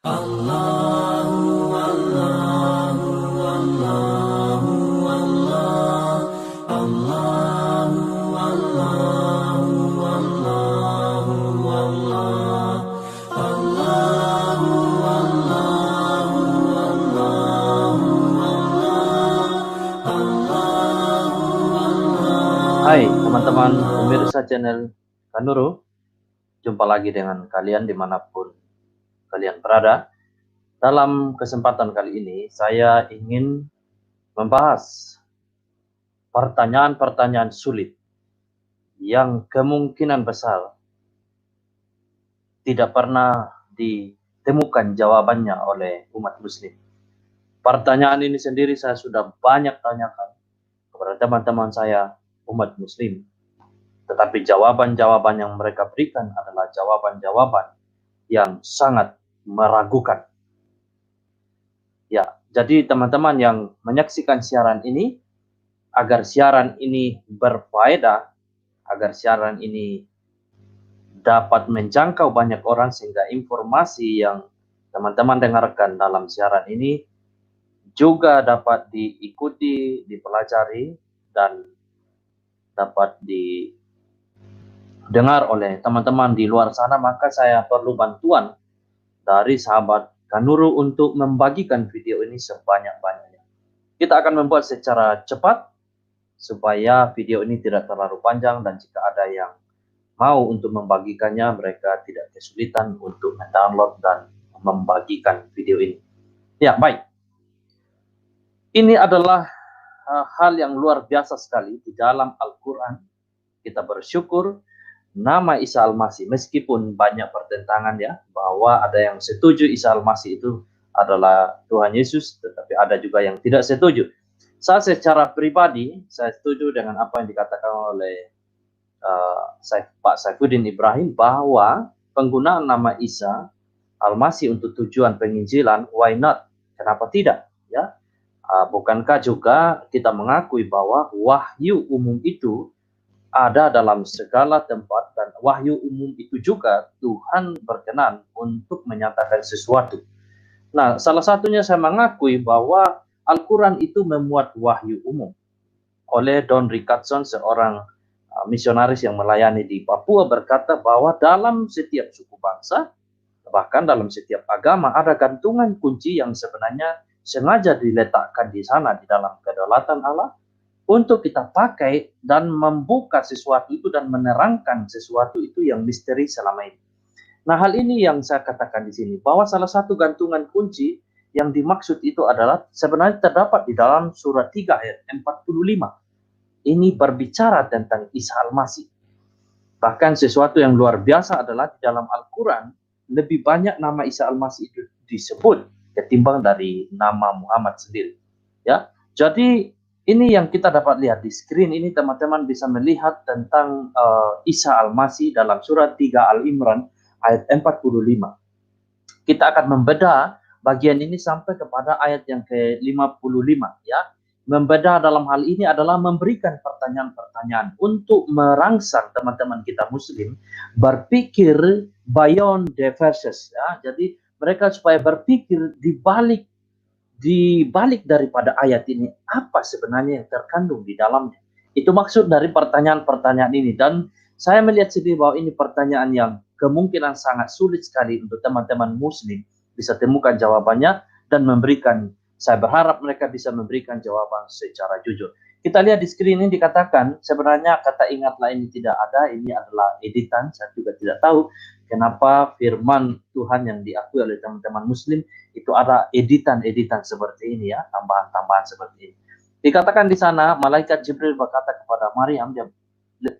Allahu Allahu Allahu Allah Allahu Allahu Allahu Allah Allahu Allahu Allahu Allah Hai teman-teman pemirsa channel Kanuru, jumpa lagi dengan kalian dimanapun kalian berada. Dalam kesempatan kali ini saya ingin membahas pertanyaan-pertanyaan sulit yang kemungkinan besar tidak pernah ditemukan jawabannya oleh umat muslim. Pertanyaan ini sendiri saya sudah banyak tanyakan kepada teman-teman saya umat muslim, tetapi jawaban-jawaban yang mereka berikan adalah jawaban-jawaban yang sangat meragukan. Ya, jadi teman-teman yang menyaksikan siaran ini, agar siaran ini berfaedah, agar siaran ini dapat menjangkau banyak orang, sehingga informasi yang teman-teman dengarkan dalam siaran ini juga dapat diikuti, dipelajari, dan dapat didengar oleh teman-teman di luar sana. Maka saya perlu bantuan dari sahabat Kanuru untuk membagikan video ini sebanyak-banyaknya. Kita akan membuat secara cepat supaya video ini tidak terlalu panjang, dan jika ada yang mau untuk membagikannya, mereka tidak kesulitan untuk mendownload dan membagikan video ini. Ya, baik. Ini adalah hal yang luar biasa sekali di dalam Al-Quran. Kita bersyukur nama Isa Al-Masih, meskipun banyak pertentangan ya, bahwa ada yang setuju Isa Al-Masih itu adalah Tuhan Yesus, tetapi ada juga yang tidak setuju. Saya secara pribadi, saya setuju dengan apa yang dikatakan oleh Pak Saifuddin Ibrahim, bahwa penggunaan nama Isa Al-Masih untuk tujuan penginjilan, why not? Kenapa tidak? Ya, bukankah juga kita mengakui bahwa wahyu umum itu ada dalam segala tempat, dan wahyu umum itu juga Tuhan berkenan untuk menyatakan sesuatu. Nah, salah satunya saya mengakui bahwa Al-Quran itu memuat wahyu umum. Oleh Don Richardson, seorang misionaris yang melayani di Papua, berkata bahwa dalam setiap suku bangsa, bahkan dalam setiap agama, ada gantungan kunci yang sebenarnya sengaja diletakkan di sana, di dalam kedaulatan Allah, untuk kita pakai dan membuka sesuatu itu dan menerangkan sesuatu itu yang misteri selama ini. Nah, hal ini yang saya katakan di sini, bahwa salah satu gantungan kunci yang dimaksud itu adalah sebenarnya terdapat di dalam surat 3 ayat 45. Ini berbicara tentang Isa Al-Masih. Bahkan sesuatu yang luar biasa adalah di dalam Al-Quran lebih banyak nama Isa Al-Masih itu disebut ketimbang dari nama Muhammad sendiri. Ya, jadi ini yang kita dapat lihat di screen ini, teman-teman bisa melihat tentang Isa Al-Masih dalam surat 3 Al-Imran ayat 45. Kita akan membedah bagian ini sampai kepada ayat yang ke-55 ya. Membedah dalam hal ini adalah memberikan pertanyaan-pertanyaan untuk merangsang teman-teman kita muslim berpikir beyond the verses ya. Jadi mereka supaya berpikir di balik daripada ayat ini, apa sebenarnya yang terkandung di dalamnya. Itu maksud dari pertanyaan-pertanyaan ini, dan saya melihat sendiri bahwa ini pertanyaan yang kemungkinan sangat sulit sekali untuk teman-teman muslim bisa temukan jawabannya dan memberikan. Saya berharap mereka bisa memberikan jawaban secara jujur. Kita lihat di screen ini dikatakan, sebenarnya kata ingatlah ini tidak ada, ini adalah editan. Saya juga tidak tahu kenapa firman Tuhan yang diakui oleh teman-teman muslim itu ada editan-editan seperti ini ya, tambahan-tambahan seperti ini. Dikatakan di sana, malaikat Jibril berkata kepada Maryam, dia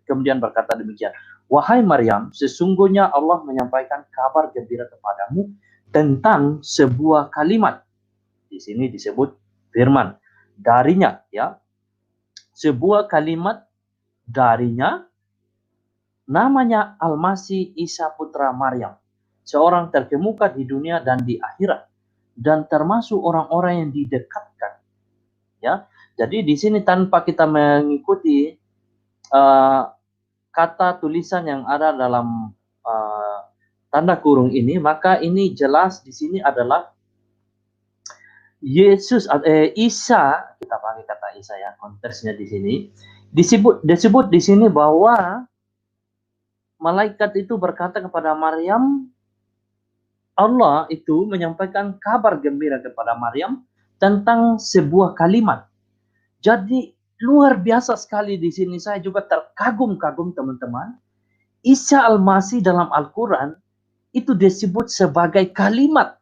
kemudian berkata demikian, wahai Maryam, sesungguhnya Allah menyampaikan kabar gembira kepadamu tentang sebuah kalimat. Di sini disebut firman darinya ya, sebuah kalimat darinya, namanya Al-Masih Isa putra Maryam, seorang terkemuka di dunia dan di akhirat, dan termasuk orang-orang yang didekatkan ya. Jadi di sini tanpa kita mengikuti kata tulisan yang ada dalam tanda kurung ini, maka ini jelas di sini adalah Yesus, Isa, kita pakai kata Isa ya, konteksnya di sini disebut di sini bahwa malaikat itu berkata kepada Maryam, Allah itu menyampaikan kabar gembira kepada Maryam tentang sebuah kalimat. Jadi luar biasa sekali di sini, saya juga terkagum-kagum teman-teman. Isa Al-Masih dalam Al-Quran itu disebut sebagai kalimat.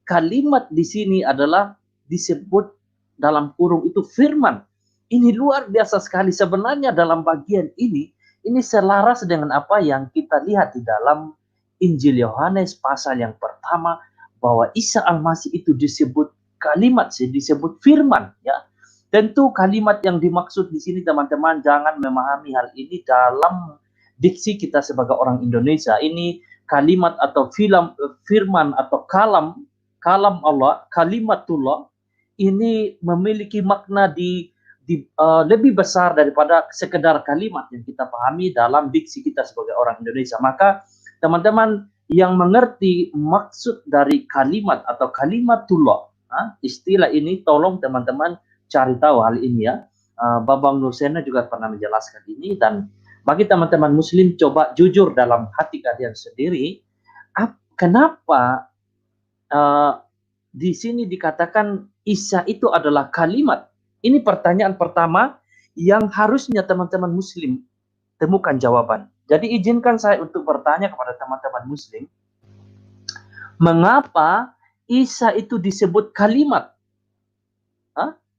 Kalimat di sini adalah disebut dalam kurung itu firman. Ini luar biasa sekali. Sebenarnya dalam bagian ini selaras dengan apa yang kita lihat di dalam Injil Yohanes pasal yang pertama, bahwa Isa Al-Masih itu disebut kalimat, disebut firman, ya. Tentu kalimat yang dimaksud di sini teman-teman jangan memahami hal ini dalam diksi kita sebagai orang Indonesia. Ini kalimat atau firman atau kalam Allah, kalimatullah, ini memiliki makna lebih besar daripada sekedar kalimat yang kita pahami dalam diksi kita sebagai orang Indonesia. Maka teman-teman yang mengerti maksud dari kalimat atau kalimatullah, istilah ini tolong teman-teman cari tahu hal ini ya. Babang Nursena juga pernah menjelaskan ini, dan bagi teman-teman muslim coba jujur dalam hati kalian sendiri, kenapa di sini dikatakan Isa itu adalah kalimat? Ini pertanyaan pertama yang harusnya teman-teman muslim temukan jawaban. Jadi izinkan saya untuk bertanya kepada teman-teman muslim, mengapa Isa itu disebut kalimat?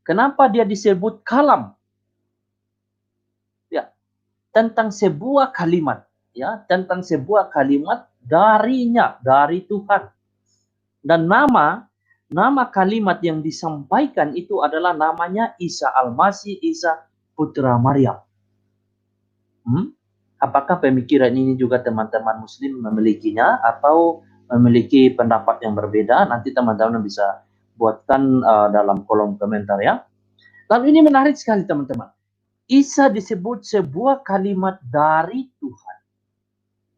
Kenapa dia disebut kalam? Ya, tentang sebuah kalimat, ya, tentang sebuah kalimat darinya, dari Tuhan. Dan nama kalimat yang disampaikan itu adalah namanya Isa Al-Masih, Isa Putra Maryam. Apakah pemikiran ini juga teman-teman muslim memilikinya atau memiliki pendapat yang berbeda? Nanti teman-teman bisa buatkan dalam kolom komentar ya. Lalu ini menarik sekali teman-teman. Isa disebut sebuah kalimat dari Tuhan.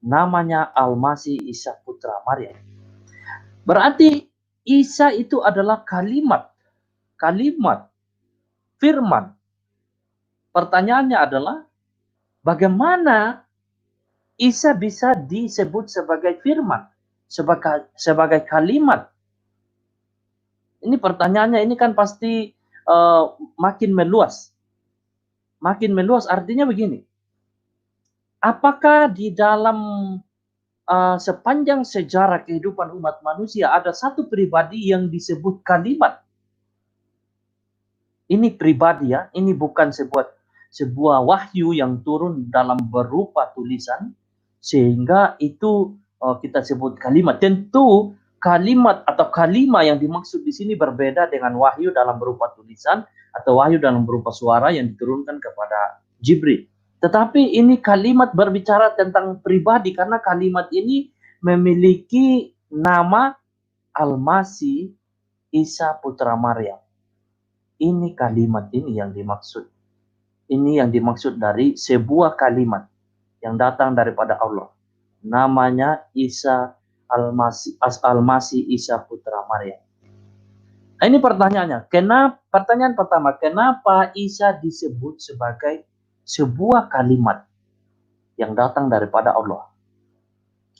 Namanya Al-Masih, Isa Putra Maryam. Berarti Isa itu adalah kalimat, firman. Pertanyaannya adalah, bagaimana Isa bisa disebut sebagai firman, sebagai kalimat? Ini pertanyaannya, ini kan pasti makin meluas. Makin meluas artinya begini. Apakah di dalam sepanjang sejarah kehidupan umat manusia ada satu pribadi yang disebut kalimat? Ini pribadi ya, ini bukan sebuah wahyu yang turun dalam berupa tulisan sehingga itu kita sebut kalimat. Tentu kalimat atau kalima yang dimaksud di sini berbeda dengan wahyu dalam berupa tulisan atau wahyu dalam berupa suara yang diturunkan kepada Jibril. Tetapi ini kalimat berbicara tentang pribadi karena kalimat ini memiliki nama Al-Masih, Isa Putra Maryam. Ini kalimat ini yang dimaksud. Ini yang dimaksud dari sebuah kalimat yang datang daripada Allah. Namanya Isa Al-Masih, Isa Putra Maryam. Nah, ini pertanyaannya. Pertanyaan pertama, kenapa Isa disebut sebagai sebuah kalimat yang datang daripada Allah?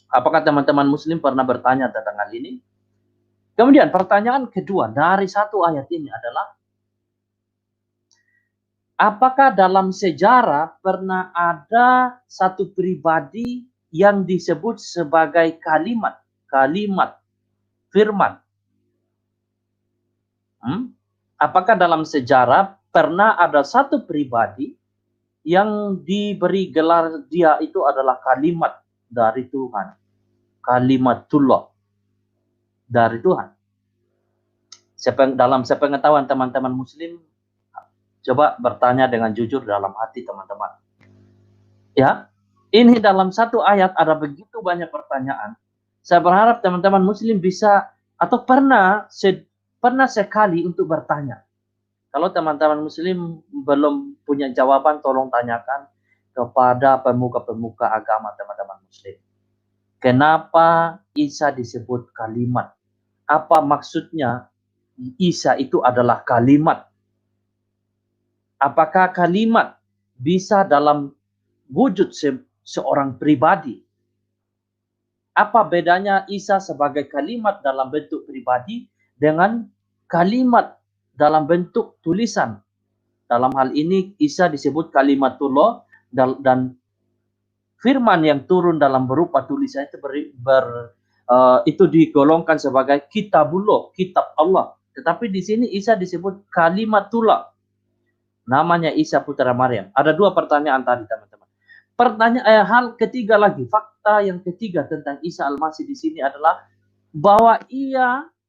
Apakah teman-teman muslim pernah bertanya tentang hal ini? Kemudian pertanyaan kedua dari satu ayat ini adalah, apakah dalam sejarah pernah ada satu pribadi yang disebut sebagai kalimat, firman? Apakah dalam sejarah pernah ada satu pribadi yang diberi gelar dia itu adalah kalimat dari Tuhan, kalimatullah dari Tuhan? Dalam sepengetahuan teman-teman muslim, coba bertanya dengan jujur dalam hati teman-teman. Ya, ini dalam satu ayat ada begitu banyak pertanyaan. Saya berharap teman-teman muslim bisa atau pernah sekali untuk bertanya. Kalau teman-teman muslim belum punya jawaban, tolong tanyakan kepada pemuka-pemuka agama teman-teman muslim. Kenapa Isa disebut kalimat? Apa maksudnya Isa itu adalah kalimat? Apakah kalimat bisa dalam wujud seorang pribadi? Apa bedanya Isa sebagai kalimat dalam bentuk pribadi dengan kalimat dalam bentuk tulisan? Dalam hal ini Isa disebut kalimatullah dan firman yang turun dalam berupa tulisan itu itu digolongkan sebagai kitabullah, kitab Allah. Tetapi di sini Isa disebut kalimatullah. Namanya Isa putra Maryam. Ada dua pertanyaan tadi, teman-teman. Hal ketiga lagi, fakta yang ketiga tentang Isa Al-Masih di sini adalah bahwa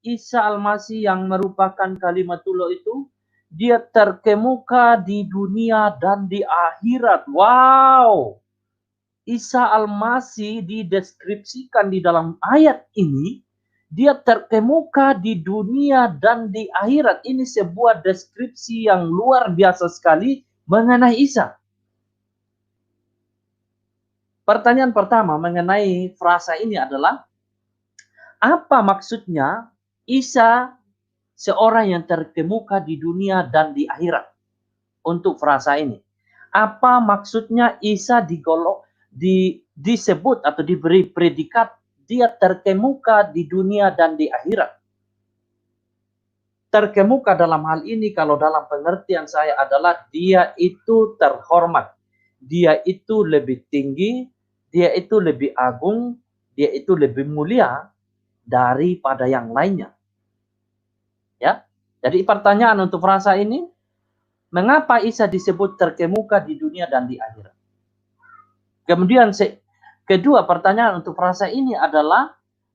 Isa Al-Masih yang merupakan kalimatullah itu, dia terkemuka di dunia dan di akhirat. Wow! Isa Al-Masih dideskripsikan di dalam ayat ini, dia terkemuka di dunia dan di akhirat. Ini sebuah deskripsi yang luar biasa sekali mengenai Isa. Pertanyaan pertama mengenai frasa ini adalah, apa maksudnya Isa seorang yang terkemuka di dunia dan di akhirat? Untuk frasa ini, apa maksudnya Isa disebut atau diberi predikat dia terkemuka di dunia dan di akhirat? Terkemuka dalam hal ini, kalau dalam pengertian saya, adalah dia itu terhormat, dia itu lebih tinggi, dia itu lebih agung, dia itu lebih mulia daripada yang lainnya. Ya, jadi pertanyaan untuk frasa ini, mengapa Isa disebut terkemuka di dunia dan di akhirat? Kemudian kedua pertanyaan untuk frasa ini adalah,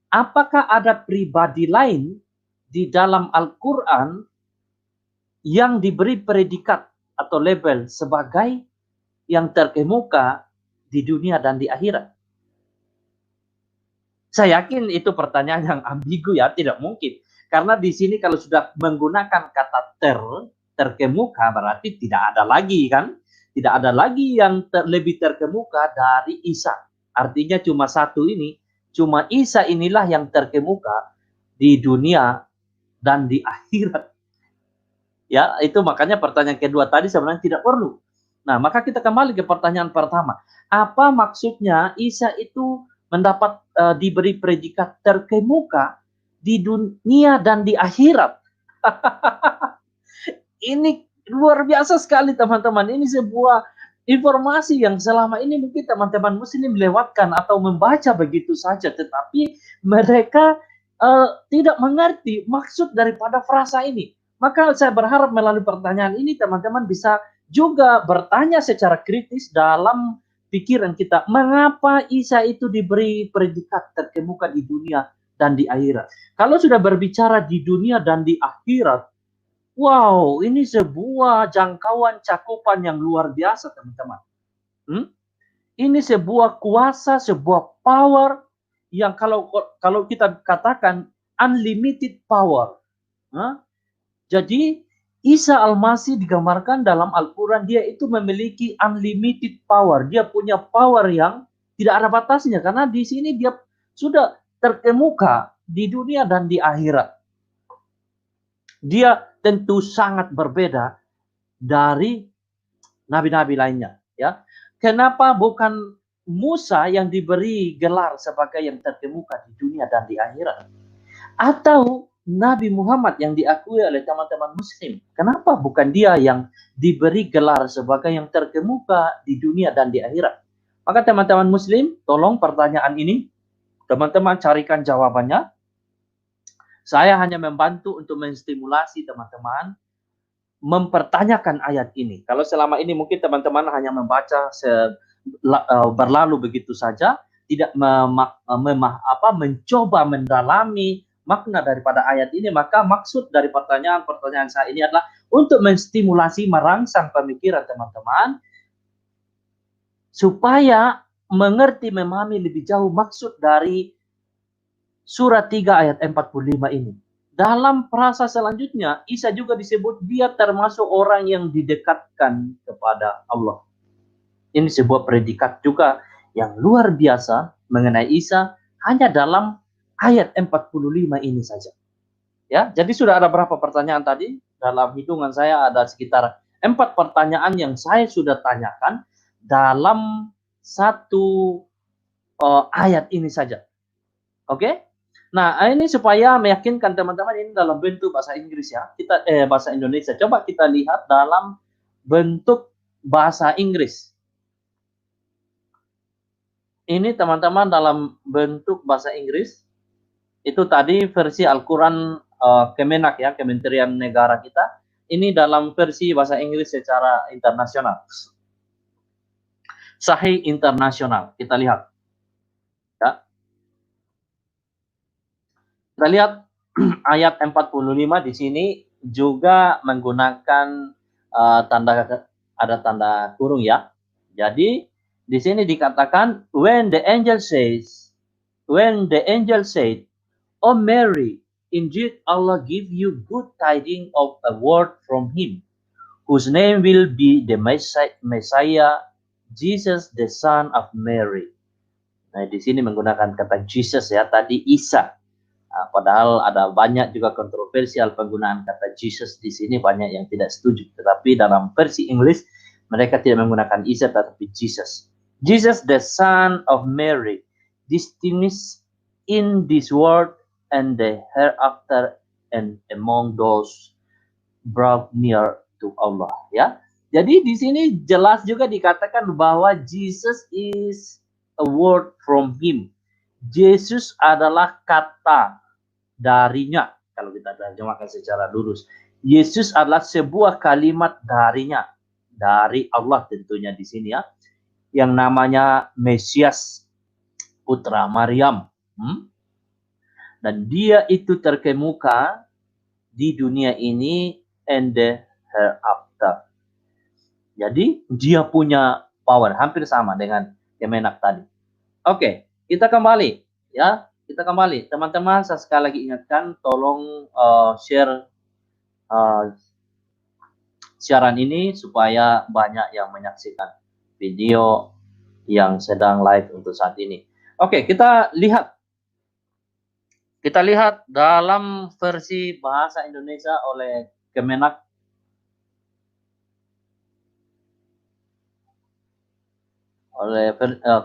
apakah ada pribadi lain di dalam Al-Quran yang diberi predikat atau label sebagai yang terkemuka di dunia dan di akhirat? Saya yakin itu pertanyaan yang ambigu, ya, tidak mungkin. Karena di sini kalau sudah menggunakan kata terkemuka, berarti tidak ada lagi, kan? Tidak ada lagi yang lebih terkemuka dari Isa. Artinya cuma satu ini, cuma Isa inilah yang terkemuka di dunia dan di akhirat. Ya, itu makanya pertanyaan kedua tadi sebenarnya tidak perlu. Nah, maka kita kembali ke pertanyaan pertama. Apa maksudnya Isa itu mendapat diberi predikat terkemuka di dunia dan di akhirat? Ini luar biasa sekali, teman-teman. Ini sebuah informasi yang selama ini mungkin teman-teman muslim lewatkan atau membaca begitu saja, tetapi mereka tidak mengerti maksud daripada frasa ini. Maka saya berharap melalui pertanyaan ini teman-teman bisa juga bertanya secara kritis dalam pikiran kita, mengapa Isa itu diberi predikat terkemuka di dunia dan di akhirat? Kalau sudah berbicara di dunia dan di akhirat, wow, ini sebuah jangkauan cakupan yang luar biasa, teman-teman. Ini sebuah kuasa, sebuah power yang kalau kita katakan unlimited power. Jadi Isa Al-Masih digambarkan dalam Al-Quran, dia itu memiliki unlimited power. Dia punya power yang tidak ada batasnya, karena di sini dia sudah terkemuka di dunia dan di akhirat. Dia tentu sangat berbeda dari nabi-nabi lainnya. Ya, kenapa bukan Musa yang diberi gelar sebagai yang terkemuka di dunia dan di akhirat? Atau Nabi Muhammad yang diakui oleh teman-teman muslim, kenapa bukan dia yang diberi gelar sebagai yang terkemuka di dunia dan di akhirat? Maka teman-teman muslim, tolong pertanyaan ini teman-teman carikan jawabannya. Saya hanya membantu untuk menstimulasi teman-teman mempertanyakan ayat ini. Kalau selama ini mungkin teman-teman hanya membaca berlalu begitu saja, tidak mencoba mendalami makna daripada ayat ini, maka maksud dari pertanyaan-pertanyaan saya ini adalah untuk menstimulasi, merangsang pemikiran teman-teman supaya mengerti, memahami lebih jauh maksud dari surat 3 ayat 45 ini. Dalam frasa selanjutnya, Isa juga disebut dia termasuk orang yang didekatkan kepada Allah. Ini sebuah predikat juga yang luar biasa mengenai Isa hanya dalam ayat 45 ini saja. Ya, jadi sudah ada berapa pertanyaan tadi? Dalam hitungan saya ada sekitar 4 pertanyaan yang saya sudah tanyakan dalam satu ayat ini saja. Oke? Nah, ini supaya meyakinkan teman-teman ini dalam bentuk bahasa Inggris ya. Bahasa Indonesia. Coba kita lihat dalam bentuk bahasa Inggris. Ini teman-teman dalam bentuk bahasa Inggris. Itu tadi versi Al-Quran Kemenak ya, Kementerian Negara kita. Ini dalam versi bahasa Inggris secara internasional. Sahih internasional. Kita lihat. Ya. Kita lihat ayat 45 di sini juga menggunakan ada tanda kurung ya. Jadi di sini dikatakan when the angel said, "Oh Mary, indeed Allah give you good tidings of a word from him, whose name will be the Messiah, Jesus the son of Mary." Nah, di sini menggunakan kata Jesus ya, tadi Isa. Padahal ada banyak juga kontroversial penggunaan kata Jesus di sini, banyak yang tidak setuju. Tetapi dalam versi Inggris mereka tidak menggunakan Isa tetapi Jesus. Jesus the son of Mary, distinguished in this world and the hereafter and among those brought near to Allah. Ya, jadi di sini jelas juga dikatakan bahwa Jesus is a word from him. Yesus adalah kata darinya. Kalau kita terjemahkan secara lurus, Yesus adalah sebuah kalimat darinya, dari Allah tentunya di sini ya, yang namanya Mesias, putra Maryam. Dan dia itu terkemuka di dunia ini and the hereafter. Jadi dia punya power hampir sama dengan Kemenak tadi. Oke, kita kembali ya. Kita kembali, teman-teman. Saya sekali lagi ingatkan, tolong share siaran ini supaya banyak yang menyaksikan video yang sedang live untuk saat ini. Oke, kita lihat. Kita lihat dalam versi bahasa Indonesia oleh Kemenak.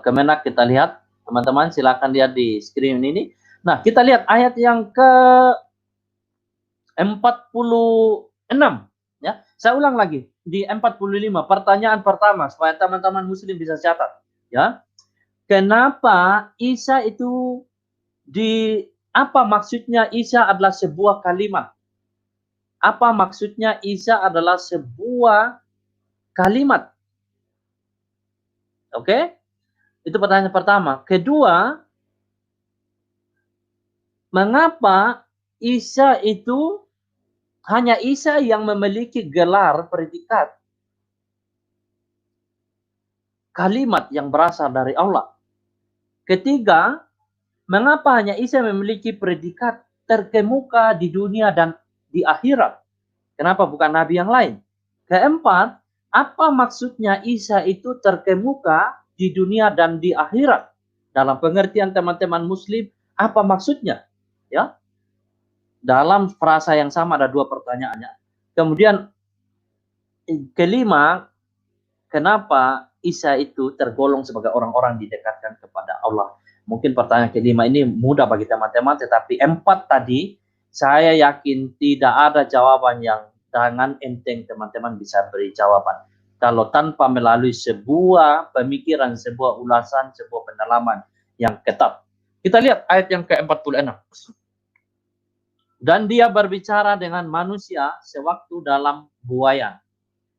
Kemenak kita lihat. Teman-teman silakan lihat di screen ini. Nah, kita lihat ayat yang ke-46 ya. Saya ulang lagi di 45. Pertanyaan pertama supaya teman-teman muslim bisa catat ya. Kenapa Isa itu apa maksudnya Isa adalah sebuah kalimat? Apa maksudnya Isa adalah sebuah kalimat? Oke? Itu pertanyaan pertama. Kedua, mengapa Isa itu hanya Isa yang memiliki gelar predikat kalimat yang berasal dari Allah? Ketiga, mengapa hanya Isa memiliki predikat terkemuka di dunia dan di akhirat? Kenapa bukan nabi yang lain? Keempat, apa maksudnya Isa itu terkemuka di dunia dan di akhirat? Dalam pengertian teman-teman muslim, apa maksudnya? Ya. Dalam frasa yang sama ada dua pertanyaannya. Kemudian kelima, kenapa Isa itu tergolong sebagai orang-orang didekatkan kepada Allah? Mungkin pertanyaan kelima ini mudah bagi teman-teman, tetapi 4 tadi saya yakin tidak ada jawaban yang dengan enteng teman-teman bisa beri jawaban. Kalau tanpa melalui sebuah pemikiran, sebuah ulasan, sebuah pendalaman yang ketat. Kita lihat ayat yang ke-46. Dan dia berbicara dengan manusia sewaktu dalam buayan.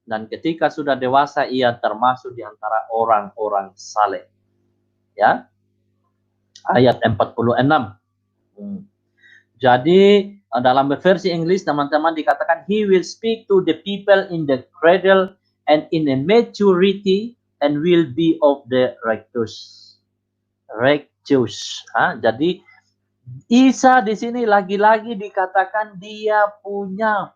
Dan ketika sudah dewasa, ia termasuk di antara orang-orang saleh. Ya. Ayat 46. Jadi dalam versi Inggris teman-teman dikatakan he will speak to the people in the cradle and in a maturity and will be of the righteous. Jadi Isa di sini lagi-lagi dikatakan dia punya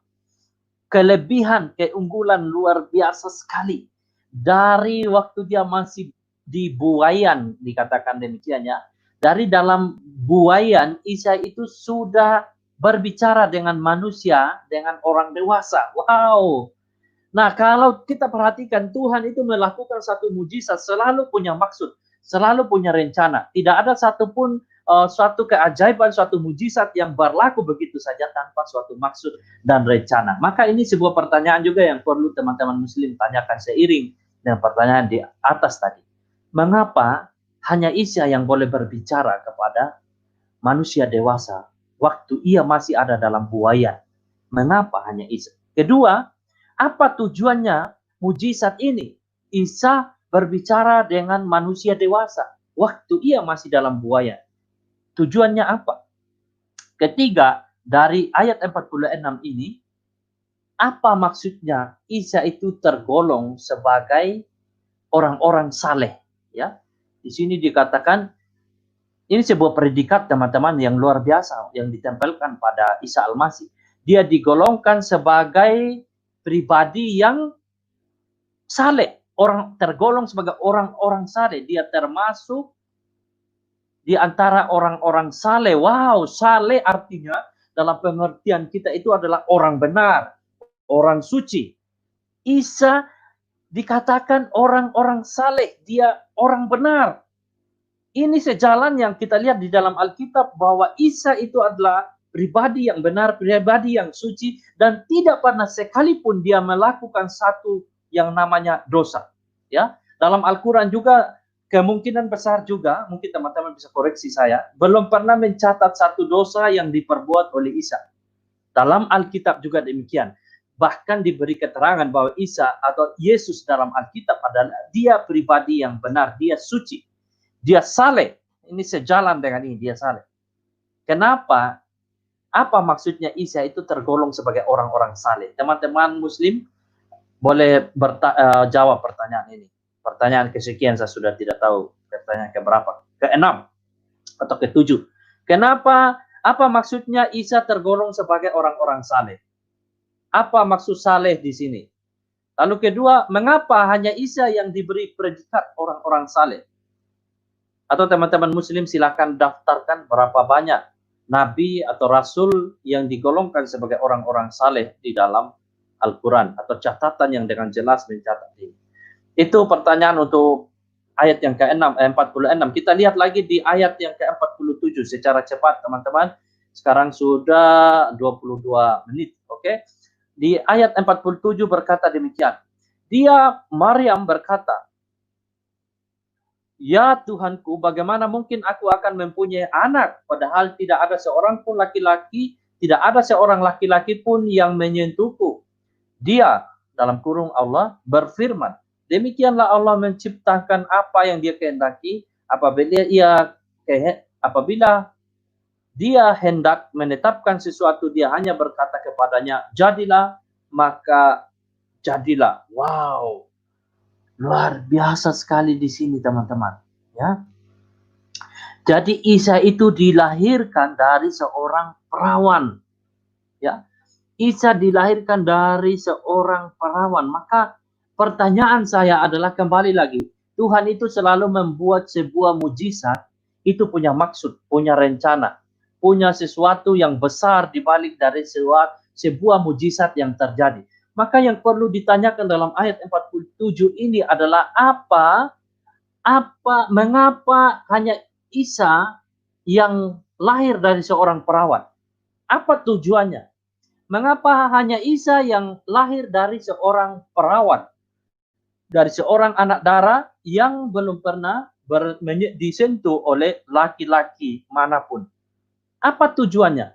kelebihan, keunggulan luar biasa sekali. Dari waktu dia masih di buayan, dikatakan demikian ya. Dari dalam buayan, Isa itu sudah berbicara dengan manusia, dengan orang dewasa. Wow. Nah, kalau kita perhatikan, Tuhan itu melakukan satu mujizat selalu punya maksud, selalu punya rencana. Tidak ada satupun suatu keajaiban, suatu mujizat yang berlaku begitu saja tanpa suatu maksud dan rencana. Maka ini sebuah pertanyaan juga yang perlu teman-teman muslim tanyakan seiring dengan pertanyaan di atas tadi. Mengapa hanya Isa yang boleh berbicara kepada manusia dewasa waktu ia masih ada dalam buaya? Mengapa hanya Isa? Kedua, apa tujuannya mujizat ini? Isa berbicara dengan manusia dewasa waktu ia masih dalam buaya. Tujuannya apa? Ketiga, dari ayat 46 ini, apa maksudnya Isa itu tergolong sebagai orang-orang saleh? Ya, di sini dikatakan ini sebuah predikat teman-teman yang luar biasa yang ditempelkan pada Isa Al-Masih. Dia digolongkan sebagai pribadi yang saleh, orang tergolong sebagai orang-orang saleh. Dia termasuk di antara orang-orang saleh. Wow, saleh artinya dalam pengertian kita itu adalah orang benar, orang suci. Isa dikatakan orang-orang saleh, dia orang benar. Ini sejalan yang kita lihat di dalam Alkitab bahwa Isa itu adalah pribadi yang benar, pribadi yang suci, dan tidak pernah sekalipun dia melakukan satu yang namanya dosa. Ya, dalam Al-Quran juga kemungkinan besar juga, mungkin teman-teman bisa koreksi saya, belum pernah mencatat satu dosa yang diperbuat oleh Isa. Dalam Alkitab juga demikian. Bahkan diberi keterangan bahwa Isa atau Yesus dalam Alkitab adalah dia pribadi yang benar, dia suci. Dia saleh. Ini sejalan dengan ini, dia saleh. Kenapa? Apa maksudnya Isa itu tergolong sebagai orang-orang saleh? Teman-teman muslim boleh jawab pertanyaan ini. Pertanyaan kesekian, saya sudah tidak tahu pertanyaan keberapa. Keenam atau ketujuh. Kenapa? Apa maksudnya Isa tergolong sebagai orang-orang saleh? Apa maksud saleh di sini? Lalu kedua, mengapa hanya Isa yang diberi predikat orang-orang saleh? Atau teman-teman muslim silakan daftarkan berapa banyak nabi atau rasul yang digolongkan sebagai orang-orang saleh di dalam Al-Quran, atau catatan yang dengan jelas mencatat ini. Itu pertanyaan untuk ayat yang ke-46. Kita lihat lagi di ayat yang ke-47 secara cepat teman-teman. Sekarang sudah 22 menit, oke? Di ayat 47 berkata demikian. Dia, Maryam berkata, "Ya Tuhanku, bagaimana mungkin aku akan mempunyai anak, padahal tidak ada seorang pun laki-laki, tidak ada seorang laki-laki pun yang menyentuhku." Dia, dalam kurung Allah, berfirman, demikianlah Allah menciptakan apa yang dia kehendaki, apabila dia hendak menetapkan sesuatu, dia hanya berkata kepadanya, jadilah, maka jadilah. Wow. Luar biasa sekali di sini teman-teman, ya. Jadi Isa itu dilahirkan dari seorang perawan, ya. Isa dilahirkan dari seorang perawan. Maka pertanyaan saya adalah kembali lagi, Tuhan itu selalu membuat sebuah mujizat itu punya maksud, punya rencana, punya sesuatu yang besar di balik dari sebuah mujizat yang terjadi. Maka yang perlu ditanyakan dalam ayat 47 ini adalah mengapa hanya Isa yang lahir dari seorang perawan? Apa tujuannya? Mengapa hanya Isa yang lahir dari seorang perawan? Dari seorang anak darah yang belum pernah disentuh oleh laki-laki manapun. Apa tujuannya?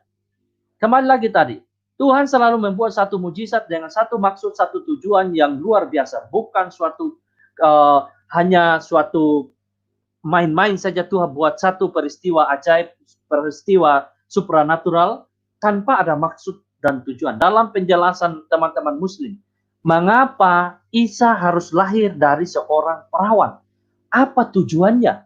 Kembali lagi tadi, Tuhan selalu membuat satu mujizat dengan satu maksud, satu tujuan yang luar biasa. Bukan hanya suatu main-main saja Tuhan buat satu peristiwa ajaib, peristiwa supranatural tanpa ada maksud dan tujuan. Dalam penjelasan teman-teman muslim, mengapa Isa harus lahir dari seorang perawan? Apa tujuannya?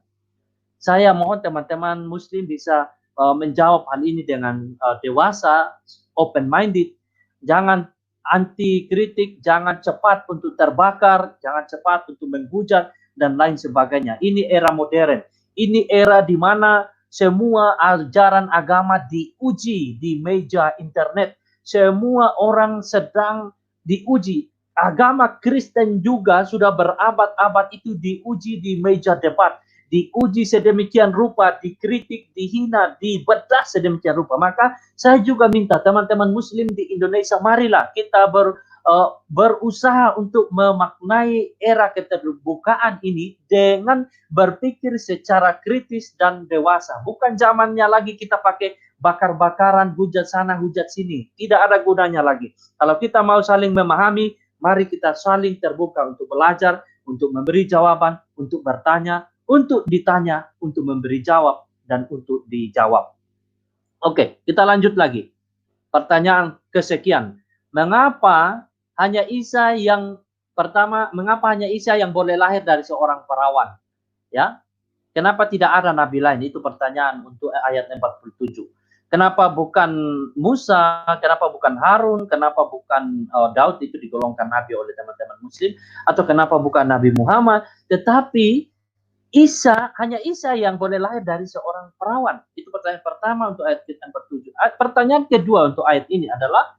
Saya mohon teman-teman muslim bisa menjawab hal ini dengan dewasa, open-minded. Jangan anti kritik, jangan cepat untuk terbakar, jangan cepat untuk menghujat, dan lain sebagainya. Ini era modern. Ini era di mana semua ajaran agama diuji di meja internet. Semua orang sedang diuji. Agama Kristen juga sudah berabad-abad itu diuji di meja debat. Diuji sedemikian rupa, dikritik, dihina, dibedah sedemikian rupa. Maka saya juga minta teman-teman muslim di Indonesia, marilah kita berusaha untuk memaknai era keterbukaan ini dengan berpikir secara kritis dan dewasa. Bukan zamannya lagi kita pakai bakar-bakaran, hujat sana, hujat sini. Tidak ada gunanya lagi. Kalau kita mau saling memahami, mari kita saling terbuka untuk belajar, untuk memberi jawaban, untuk bertanya, untuk ditanya, untuk memberi jawab, dan untuk dijawab. Oke, kita lanjut lagi. Pertanyaan kesekian. Mengapa hanya Isa yang boleh lahir dari seorang perawan? Ya, kenapa tidak ada nabi lain? Itu pertanyaan untuk ayat 47. Kenapa bukan Musa? Kenapa bukan Harun? Kenapa bukan Daud? Itu digolongkan nabi oleh teman-teman muslim. Atau kenapa bukan Nabi Muhammad? Tetapi hanya Isa yang boleh lahir dari seorang perawan. Itu pertanyaan pertama untuk ayat 47. Pertanyaan kedua untuk ayat ini adalah,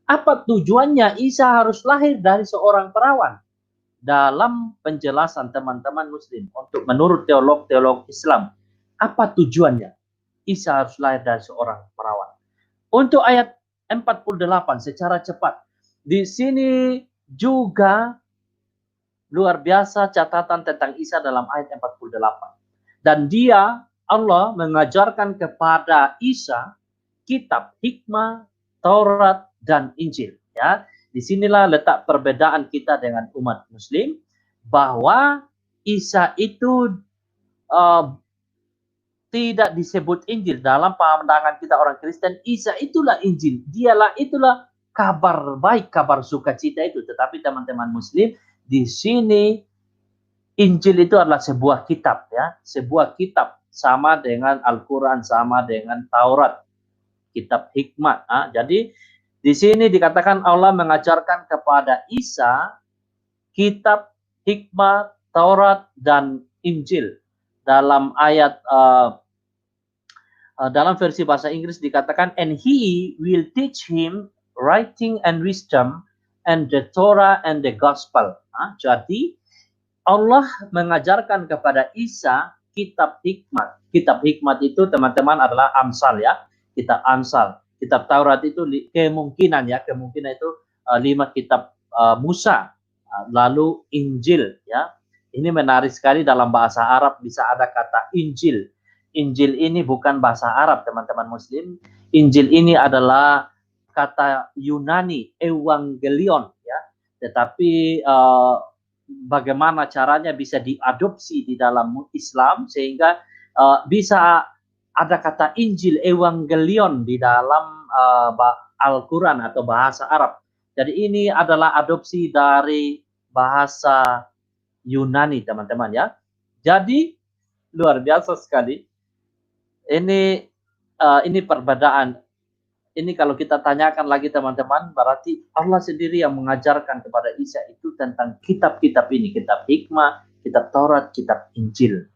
apa tujuannya Isa harus lahir dari seorang perawan? Dalam penjelasan teman-teman muslim, untuk menurut teolog-teolog Islam, apa tujuannya Isa harus lahir dari seorang perawan? Untuk ayat 48 secara cepat. Di sini juga luar biasa catatan tentang Isa dalam ayat 48. Dan Allah mengajarkan kepada Isa kitab hikmah, Taurat, dan Injil. Ya, disinilah letak perbedaan kita dengan umat Muslim, bahwa Isa itu tidak disebut Injil dalam pandangan kita orang Kristen. Isa itulah Injil, itulah kabar baik, kabar sukacita itu. Tetapi teman-teman Muslim, di sini Injil itu adalah sebuah kitab, ya, sebuah kitab, sama dengan Al-Quran, sama dengan Taurat, kitab hikmat. Jadi di sini dikatakan Allah mengajarkan kepada Isa kitab hikmat, Taurat, dan Injil. Dalam ayat dalam versi bahasa Inggris dikatakan, and he will teach him writing and wisdom and the Torah and the gospel. Jadi Allah mengajarkan kepada Isa kitab hikmat. Kitab hikmat itu teman-teman adalah Amsal, ya. Kitab Amsal. Kitab Taurat itu kemungkinan itu 5 kitab Musa. Lalu Injil, ya. Ini menarik sekali, dalam bahasa Arab bisa ada kata Injil. Injil ini bukan bahasa Arab, teman-teman muslim. Injil ini adalah kata Yunani, evangelion, ya. Tetapi bagaimana caranya bisa diadopsi di dalam Islam sehingga bisa ada kata Injil, evangelion di dalam Al-Quran atau bahasa Arab. Jadi ini adalah adopsi dari bahasa Yunani, teman-teman, ya. Jadi luar biasa sekali. Ini perbedaan. Ini kalau kita tanyakan lagi, teman-teman, berarti Allah sendiri yang mengajarkan kepada Isa itu tentang kitab-kitab ini, kitab hikmah, kitab Taurat, kitab Injil.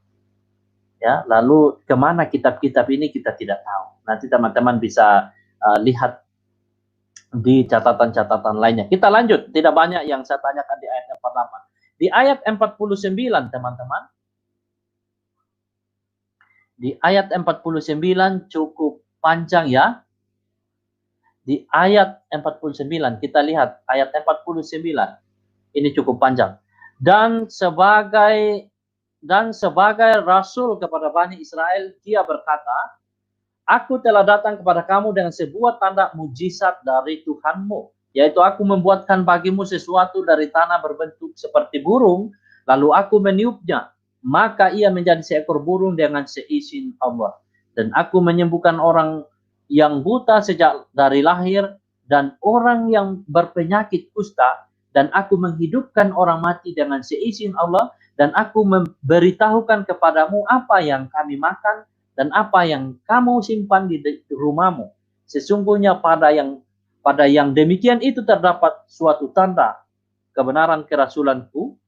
Ya, lalu kemana kitab-kitab ini kita tidak tahu. Nanti teman-teman bisa lihat di catatan-catatan lainnya. Kita lanjut, tidak banyak yang saya tanyakan di ayat 48. Di ayat 49, teman-teman. Di ayat 49 cukup panjang, ya. Di ayat 49 kita lihat ayat 49 ini cukup panjang. Dan sebagai rasul kepada Bani Israel, dia berkata, aku telah datang kepada kamu dengan sebuah tanda mujizat dari Tuhanmu, yaitu aku membuatkan bagimu sesuatu dari tanah berbentuk seperti burung, lalu aku meniupnya, maka ia menjadi seekor burung dengan seizin Allah. Dan aku menyembuhkan orang yang buta sejak dari lahir, dan orang yang berpenyakit kusta, dan aku menghidupkan orang mati dengan seizin Allah, dan aku memberitahukan kepadamu apa yang kami makan, dan apa yang kamu simpan di rumahmu. Sesungguhnya pada yang demikian itu terdapat suatu tanda kebenaran kerasulanku,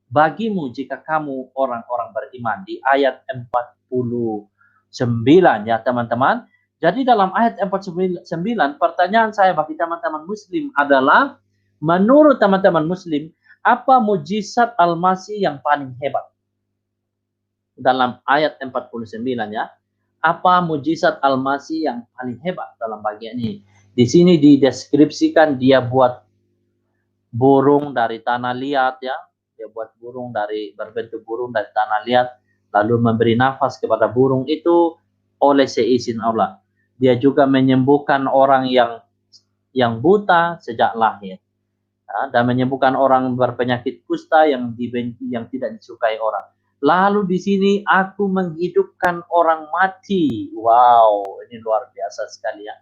bagimu jika kamu orang-orang beriman, di ayat 49 ya teman-teman. Jadi dalam ayat 49, pertanyaan saya bagi teman-teman muslim adalah, menurut teman-teman muslim, apa mujizat Al-Masih yang paling hebat? Dalam ayat 49 ya, apa mujizat Al-Masih yang paling hebat dalam bagian ini? Di sini dideskripsikan dia buat burung dari tanah liat ya, dia buat burung dari berbentuk burung dari tanah liat, lalu memberi nafas kepada burung itu oleh seizin Allah. Dia juga menyembuhkan orang yang buta sejak lahir, ya, dan menyembuhkan orang berpenyakit kusta yang tidak disukai orang. Lalu di sini aku menghidupkan orang mati. Wow, ini luar biasa sekali ya.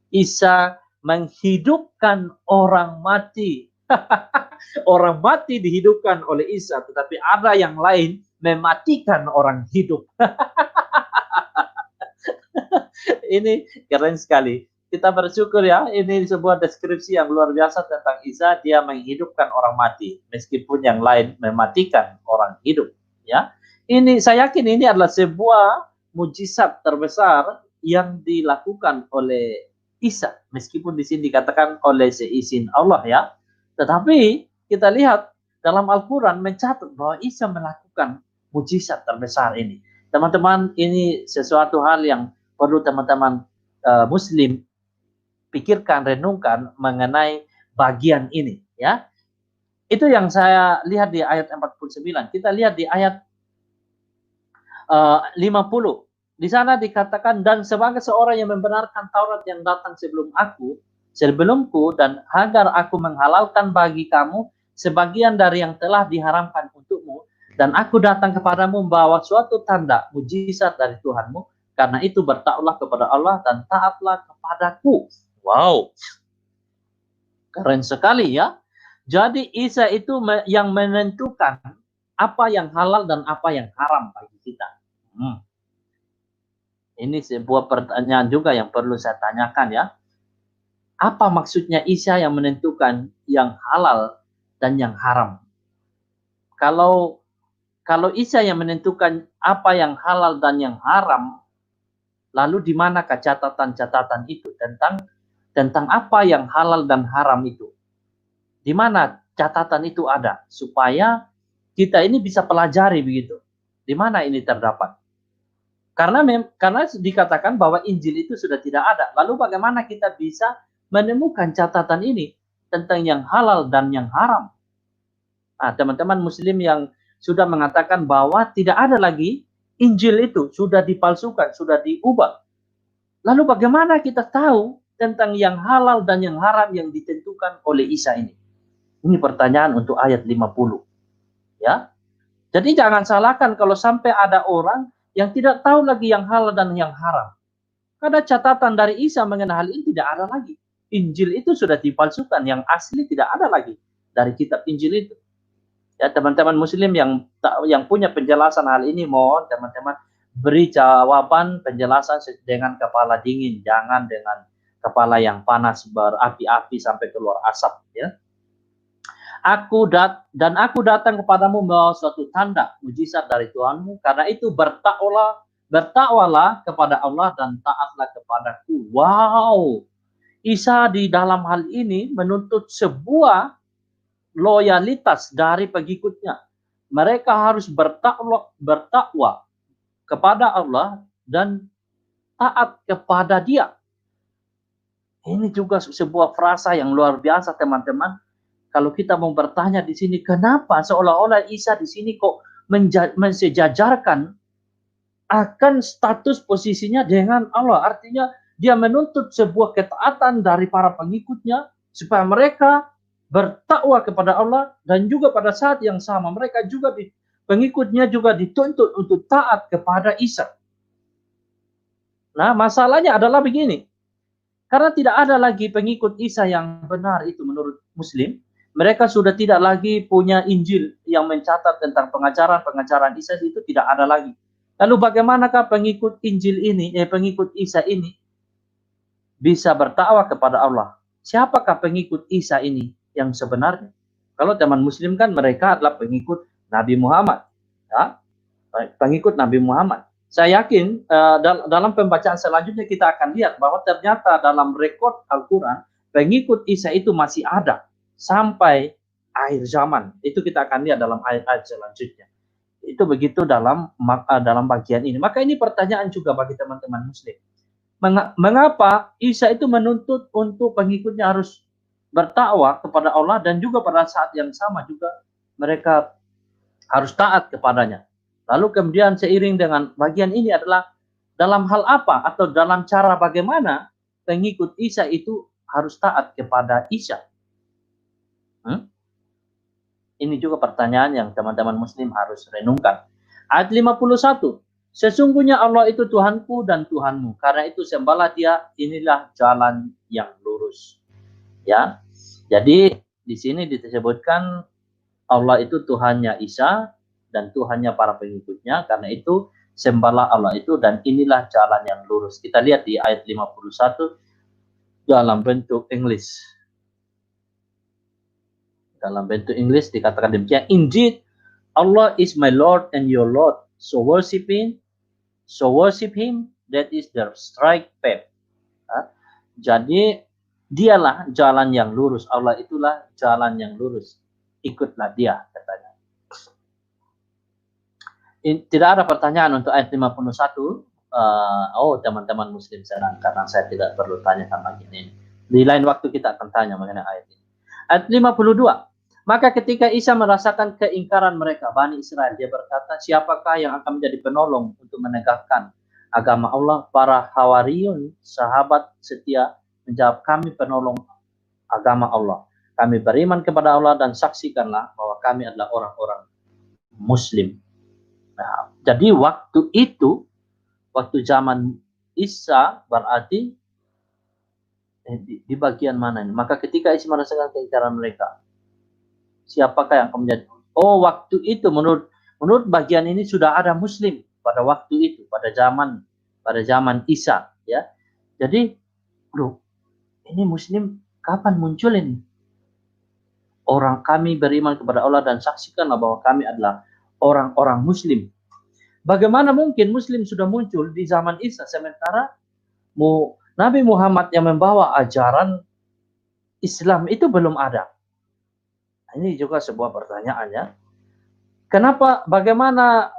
Isa menghidupkan orang mati. Orang mati dihidupkan oleh Isa, tetapi ada yang lain mematikan orang hidup. Ini keren sekali. Kita bersyukur ya, ini sebuah deskripsi yang luar biasa tentang Isa. Dia menghidupkan orang mati, meskipun yang lain mematikan orang hidup. Ya, ini saya yakin ini adalah sebuah mujizat terbesar yang dilakukan oleh Isa, meskipun di sini dikatakan oleh seizin Allah ya. Tetapi kita lihat dalam Al-Quran mencatat bahwa Isa melakukan mujizat terbesar ini. Teman-teman, ini sesuatu hal yang perlu teman-teman muslim pikirkan, renungkan mengenai bagian ini ya. Itu yang saya lihat di ayat 49. Kita lihat di ayat 50. Di sana dikatakan, dan sebagai seorang yang membenarkan Taurat yang datang sebelumku, dan agar aku menghalalkan bagi kamu sebagian dari yang telah diharamkan untukmu, dan aku datang kepadamu membawa suatu tanda mujizat dari Tuhanmu, karena itu bertakwalah kepada Allah dan taatlah kepadaku. Wow, keren sekali ya. Jadi Isa itu yang menentukan apa yang halal dan apa yang haram bagi kita. Ini sebuah pertanyaan juga yang perlu saya tanyakan ya. Apa maksudnya Isa yang menentukan yang halal dan yang haram? Kalau Isa yang menentukan apa yang halal dan yang haram, lalu di manakah catatan-catatan itu tentang apa yang halal dan haram itu? Di mana catatan itu ada supaya kita ini bisa pelajari begitu? Di mana ini terdapat? Karena dikatakan bahwa Injil itu sudah tidak ada. Lalu bagaimana kita bisa menemukan catatan ini tentang yang halal dan yang haram? Nah, teman-teman muslim yang sudah mengatakan bahwa tidak ada lagi Injil itu, sudah dipalsukan, sudah diubah. Lalu bagaimana kita tahu tentang yang halal dan yang haram yang ditentukan oleh Isa ini? Ini pertanyaan untuk ayat 50. Ya. Jadi jangan salahkan kalau sampai ada orang yang tidak tahu lagi yang halal dan yang haram. Karena catatan dari Isa mengenai hal ini tidak ada lagi. Injil itu sudah dipalsukan, yang asli tidak ada lagi dari kitab Injil itu. Ya, teman-teman muslim yang punya penjelasan hal ini, mohon teman-teman beri jawaban penjelasan dengan kepala dingin, jangan dengan kepala yang panas berapi-api sampai keluar asap ya. Aku datang kepadamu membawa suatu tanda mujizat dari Tuhanmu, karena itu bertakwalah kepada Allah dan taatlah kepadaku. Wow, Isa di dalam hal ini menuntut sebuah loyalitas dari pengikutnya. Mereka harus bertakwa kepada Allah dan taat kepada Dia. Ini juga sebuah frasa yang luar biasa, teman-teman. Kalau kita mau bertanya di sini, kenapa seolah-olah Isa di sini kok mensejajarkan akan status posisinya dengan Allah? Artinya dia menuntut sebuah ketaatan dari para pengikutnya supaya mereka bertakwa kepada Allah, dan juga pada saat yang sama mereka juga pengikutnya juga dituntut untuk taat kepada Isa. Nah, masalahnya adalah begini. Karena tidak ada lagi pengikut Isa yang benar itu menurut Muslim, mereka sudah tidak lagi punya Injil yang mencatat tentang pengajaran Isa, itu tidak ada lagi. Lalu bagaimanakah pengikut Injil ini, pengikut Isa ini bisa bertakwa kepada Allah? Siapakah pengikut Isa ini yang sebenarnya? Kalau teman muslim kan mereka adalah pengikut Nabi Muhammad, ya, pengikut Nabi Muhammad. Saya yakin dalam pembacaan selanjutnya kita akan lihat bahwa ternyata dalam rekod Al-Quran pengikut Isa itu masih ada sampai akhir zaman. Itu kita akan lihat dalam ayat-ayat selanjutnya. Itu begitu dalam bagian ini. Maka ini pertanyaan juga bagi teman-teman Muslim. Mengapa Isa itu menuntut untuk pengikutnya harus bertakwa kepada Allah dan juga pada saat yang sama juga mereka harus taat kepadanya. Lalu kemudian seiring dengan bagian ini adalah dalam hal apa atau dalam cara bagaimana pengikut Isa itu harus taat kepada Isa. Ini juga pertanyaan yang teman-teman Muslim harus renungkan. Ayat 51. Sesungguhnya Allah itu Tuhanku dan Tuhanmu. Karena itu sembahlah Dia, inilah jalan yang lurus. Ya. Jadi di sini disebutkan Allah itu Tuhannya Isa dan Tuhannya para pengikutnya. Karena itu sembahlah Allah itu dan inilah jalan yang lurus. Kita lihat di ayat 51 dalam bentuk English. Dalam bentuk English dikatakan demikian. Indeed, Allah is my Lord and your Lord. So worship Him. That is the straight path. Jadi Dialah jalan yang lurus. Allah itulah jalan yang lurus. Ikutlah Dia, katanya. Tidak ada pertanyaan untuk ayat 51. Teman-teman Muslim senang karena saya tidak perlu tanyakan lagi ini. Di lain waktu kita akan tanya mengenai ayat ini. Ayat 52. Maka ketika Isa merasakan keingkaran mereka, Bani Israel, dia berkata, siapakah yang akan menjadi penolong untuk menegakkan agama Allah? Para Hawariyun, sahabat setia, menjawab, kami penolong agama Allah. Kami beriman kepada Allah dan saksikanlah bahwa kami adalah orang-orang Muslim. Nah, jadi waktu itu, waktu zaman Isa berarti di bagian mana ini? Maka ketika Isa merasakan keingkaran mereka, siapakah yang akan menjadi? Waktu itu menurut bagian ini sudah ada Muslim pada waktu itu, pada zaman Isa, ya. Jadi, ini Muslim kapan muncul ini? Orang kami beriman kepada Allah dan saksikanlah bahwa kami adalah orang-orang Muslim. Bagaimana mungkin Muslim sudah muncul di zaman Isa sementara Nabi Muhammad yang membawa ajaran Islam itu belum ada? Ini juga sebuah pertanyaan, ya. Kenapa? Bagaimana?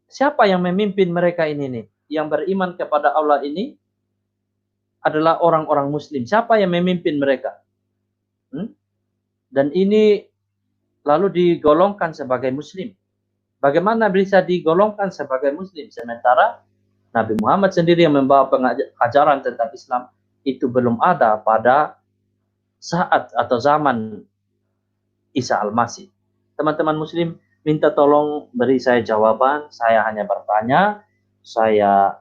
Siapa yang memimpin mereka ini nih? Yang beriman kepada Allah ini adalah orang-orang Muslim. Siapa yang memimpin mereka? Dan ini lalu digolongkan sebagai Muslim. Bagaimana bisa digolongkan sebagai Muslim sementara Nabi Muhammad sendiri yang membawa ajaran tentang Islam itu belum ada pada saat atau zaman Isa Al-Masih. Teman-teman Muslim, minta tolong beri saya jawaban. Saya hanya bertanya. Saya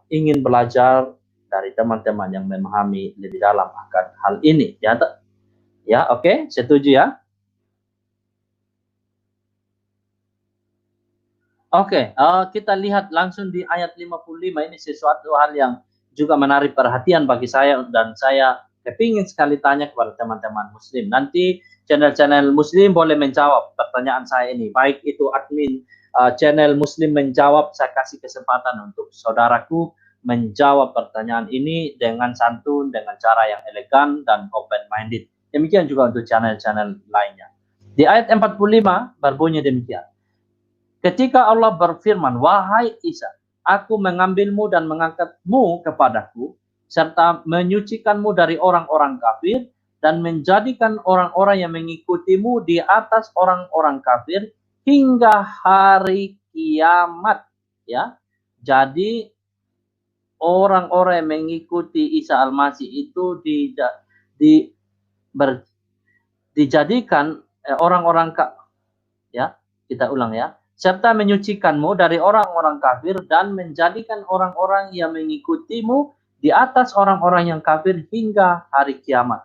ingin belajar dari teman-teman yang memahami lebih dalam akan hal ini. Ya, oke, setuju ya? Oke, kita lihat langsung di ayat 55. Ini sesuatu hal yang juga menarik perhatian bagi saya dan saya kepingin sekali tanya kepada teman-teman Muslim. Nanti channel-channel Muslim boleh menjawab pertanyaan saya ini. Baik itu admin channel Muslim menjawab, saya kasih kesempatan untuk saudaraku menjawab pertanyaan ini dengan santun, dengan cara yang elegan dan open-minded. Demikian juga untuk channel-channel lainnya. Di ayat 45 berbunyi demikian. Ketika Allah berfirman, wahai Isa, aku mengambilmu dan mengangkatmu kepadaku, serta menyucikanmu dari orang-orang kafir, dan menjadikan orang-orang yang mengikutimu di atas orang-orang kafir, hingga hari kiamat. Ya, jadi orang-orang yang mengikuti Isa Al-Masih itu dijadikan orang-orang ya, kita ulang ya. Serta menyucikanmu dari orang-orang kafir dan menjadikan orang-orang yang mengikutimu di atas orang-orang yang kafir hingga hari kiamat.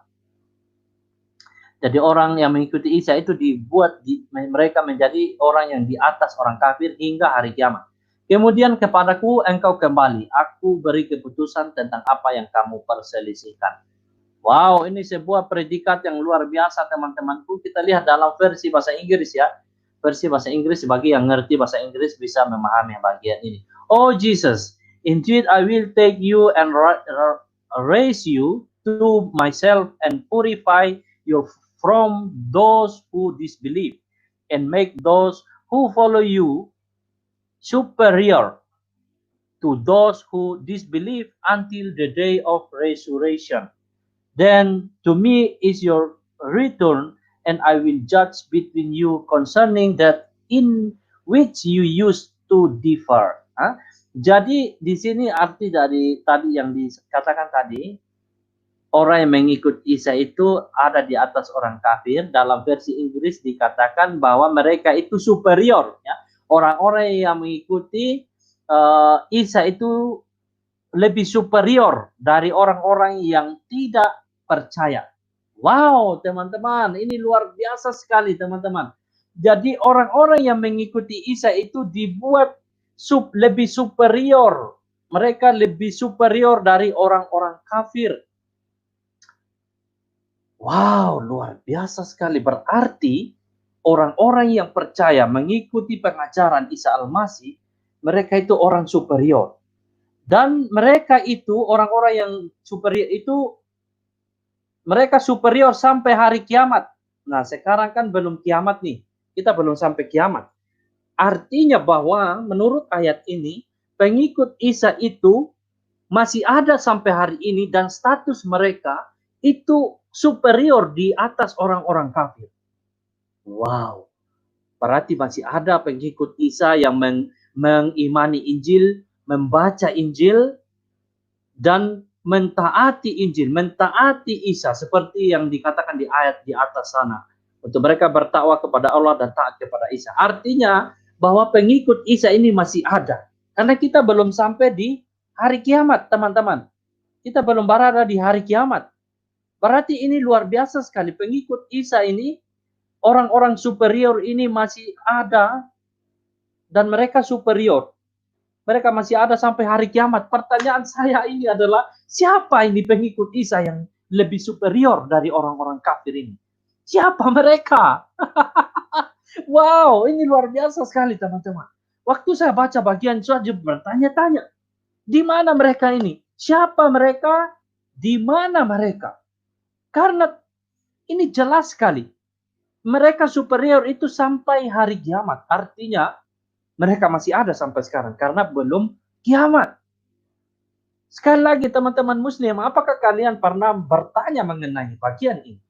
Jadi orang yang mengikuti Isa itu dibuat mereka menjadi orang yang di atas orang kafir hingga hari kiamat. Kemudian kepadaku engkau kembali, aku beri keputusan tentang apa yang kamu perselisihkan. Wow, ini sebuah predikat yang luar biasa teman-temanku. Kita lihat dalam versi bahasa Inggris ya. versi bahasa Inggris, bagi yang ngerti bahasa Inggris bisa memahami bagian ini. Oh Jesus, indeed I will take you and raise you to myself and purify you from those who disbelieve and make those who follow you superior to those who disbelieve until the day of resurrection. Then to me is your return, and I will judge between you concerning that in which you used to differ. Jadi di sini arti dari tadi yang dikatakan tadi, orang yang mengikut Isa itu ada di atas orang kafir. Dalam versi Inggris dikatakan bahwa mereka itu superior. Ya. Orang-orang yang mengikuti Isa itu lebih superior dari orang-orang yang tidak percaya. Wow, teman-teman, ini luar biasa sekali, teman-teman. Jadi orang-orang yang mengikuti Isa itu dibuat lebih superior. Mereka lebih superior dari orang-orang kafir. Wow, luar biasa sekali. Berarti orang-orang yang percaya mengikuti pengajaran Isa Al-Masih, mereka itu orang superior. Dan mereka itu, orang-orang yang superior itu, mereka superior sampai hari kiamat. Nah, sekarang kan belum kiamat nih. Kita belum sampai kiamat. Artinya bahwa menurut ayat ini, pengikut Isa itu masih ada sampai hari ini dan status mereka itu superior di atas orang-orang kafir. Wow. Berarti masih ada pengikut Isa yang mengimani Injil, membaca Injil, dan mentaati Injil, mentaati Isa seperti yang dikatakan di ayat di atas sana. Untuk mereka bertakwa kepada Allah dan taat kepada Isa. Artinya bahwa pengikut Isa ini masih ada. Karena kita belum sampai di hari kiamat, teman-teman. Kita belum berada di hari kiamat. Berarti ini luar biasa sekali. Pengikut Isa ini, orang-orang superior ini masih ada dan mereka superior. Mereka masih ada sampai hari kiamat. Pertanyaan saya ini adalah, siapa ini pengikut Isa yang lebih superior dari orang-orang kafir ini? Siapa mereka? Wow, ini luar biasa sekali, teman-teman. Waktu saya baca bagian saja bertanya-tanya, di mana mereka ini? Siapa mereka? Di mana mereka? Karena ini jelas sekali. Mereka superior itu sampai hari kiamat. Artinya, mereka masih ada sampai sekarang karena belum kiamat. Sekali lagi teman-teman muslim, apakah kalian pernah bertanya mengenai bagian ini?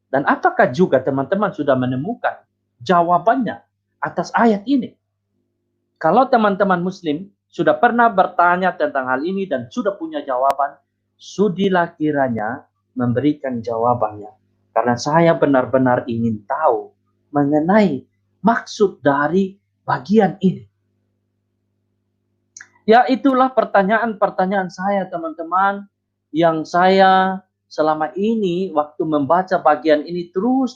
Dan apakah juga teman-teman sudah menemukan jawabannya atas ayat ini? Kalau teman-teman muslim sudah pernah bertanya tentang hal ini dan sudah punya jawaban, sudilah kiranya memberikan jawabannya. Karena saya benar-benar ingin tahu mengenai maksud dari bagian ini. Ya, itulah pertanyaan-pertanyaan saya, teman-teman, yang saya selama ini waktu membaca bagian ini terus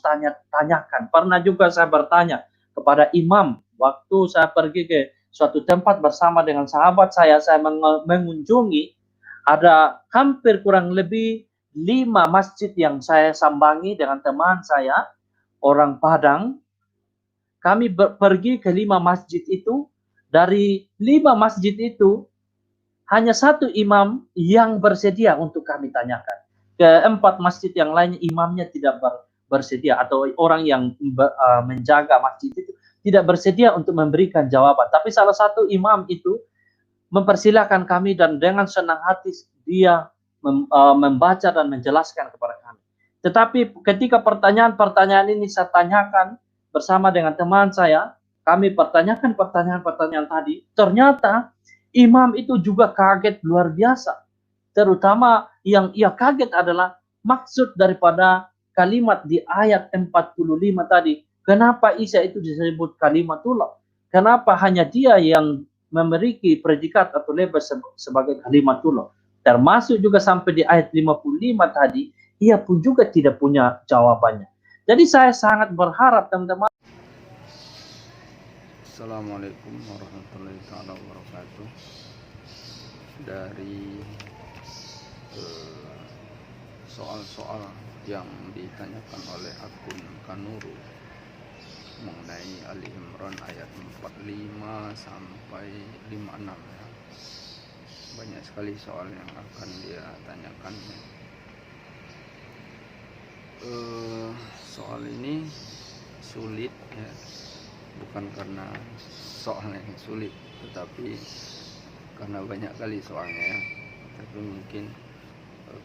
tanyakan. Pernah juga saya bertanya kepada imam waktu saya pergi ke suatu tempat bersama dengan sahabat saya mengunjungi, ada hampir kurang lebih 5 masjid yang saya sambangi dengan teman saya, orang Padang. Kami pergi ke 5 masjid itu. Dari 5 masjid itu, hanya 1 imam yang bersedia untuk kami tanyakan. Ke 4 masjid yang lainnya, imamnya tidak bersedia. Atau orang yang menjaga masjid itu tidak bersedia untuk memberikan jawaban. Tapi salah satu imam itu mempersilahkan kami dan dengan senang hati dia membaca dan menjelaskan kepada kami. Tetapi ketika pertanyaan-pertanyaan ini saya tanyakan bersama dengan teman saya, kami pertanyakan pertanyaan-pertanyaan tadi, ternyata imam itu juga kaget luar biasa. Terutama yang ia kaget adalah maksud daripada kalimat di ayat 45 tadi. Kenapa Isa itu disebut kalimatullah? Kenapa hanya dia yang memiliki predikat atau label sebagai kalimatullah? Termasuk juga sampai di ayat 55 tadi, ia pun juga tidak punya jawabannya. Jadi saya sangat berharap teman-teman. Assalamualaikum warahmatullahi wabarakatuh. Dari soal-soal yang ditanyakan oleh akun Kanuru mengenai Ali Imran ayat 45 sampai 56 ya. Banyak sekali soal yang akan dia tanyakan. Soal ini sulit ya, bukan karena soalnya yang sulit, tetapi karena banyak kali soalnya ya. Tapi mungkin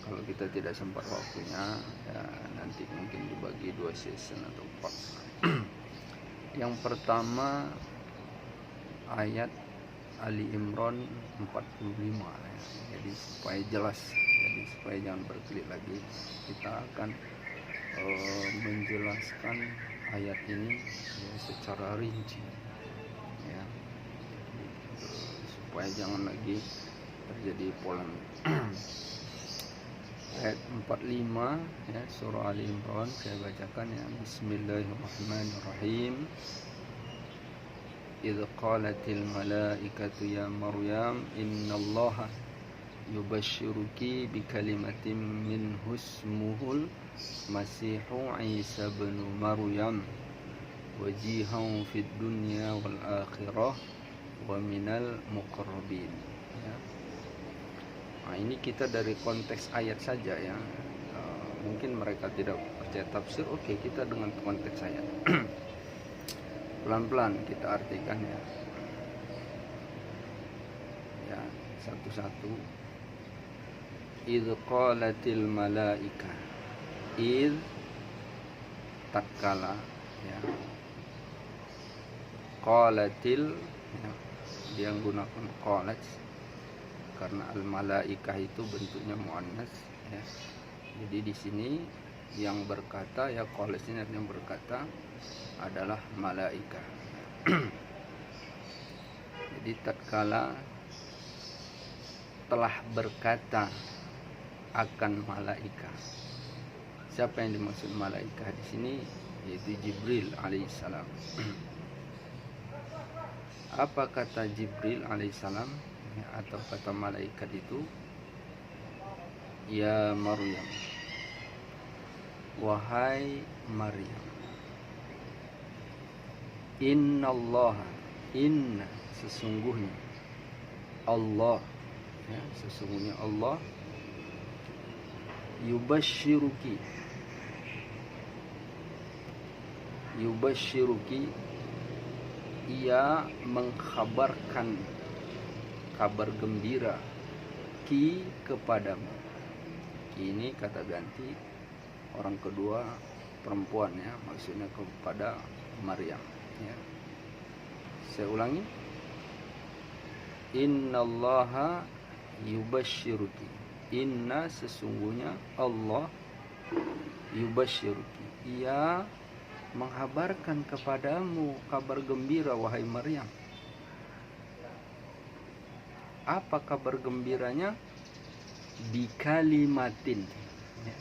kalau kita tidak sempat waktunya ya, nanti mungkin dibagi 2 season atau 4. Yang pertama ayat Ali Imran 45 ya. Jadi supaya jelas, jadi supaya jangan berkelit lagi, kita akan menjelaskan ayat ini ya, secara rinci ya, supaya jangan lagi terjadi polemik. Ayat 45 ya, surah Ali Imran, saya bacakan ya. Bismillahirrahmanirrahim. Idz qalatil malaikatu ya Maryam innallaha yubashshiruki bikalimatin minhu ismuhul Masihu Isa bin Maryam wajihan fid dunya wal akhirah wa minal muqarrabin ya. Nah, ini kita dari konteks ayat saja ya. Mungkin mereka tidak percaya tafsir, oke, kita dengan konteks ayat. Pelan-pelan kita artikan ya. Ya, satu-satu. Idz qalatil malaika. Idz tatkala ya. Qalatil ya, dia menggunakan qalat karena al malaikah itu bentuknya muannas ya. Jadi di sini yang berkata ya, qalat ini yang berkata adalah malaikah. Jadi tatkala telah berkata akan malaikah. Siapa yang dimaksud malaikah di sini? Yaitu Jibril alaihissalam. Apa kata Jibril alaihissalam ya, atau kata malaikat itu? Ya Maryam, wahai Maryam, innallaha, inna sesungguhnya Allah ya, sesungguhnya Allah yubashshiruki ia mengkhabarkan kabar gembira ki kepadamu. Ki ini kata ganti orang kedua perempuan ya, maksudnya kepada Maryam ya. Saya ulangi, innallaha yubashshiruki, inna sesungguhnya Allah yubashshiruki ia menghabarkan kepadamu kabar gembira wahai Maryam. Apa kabar gembiranya? Bikalimatin ya.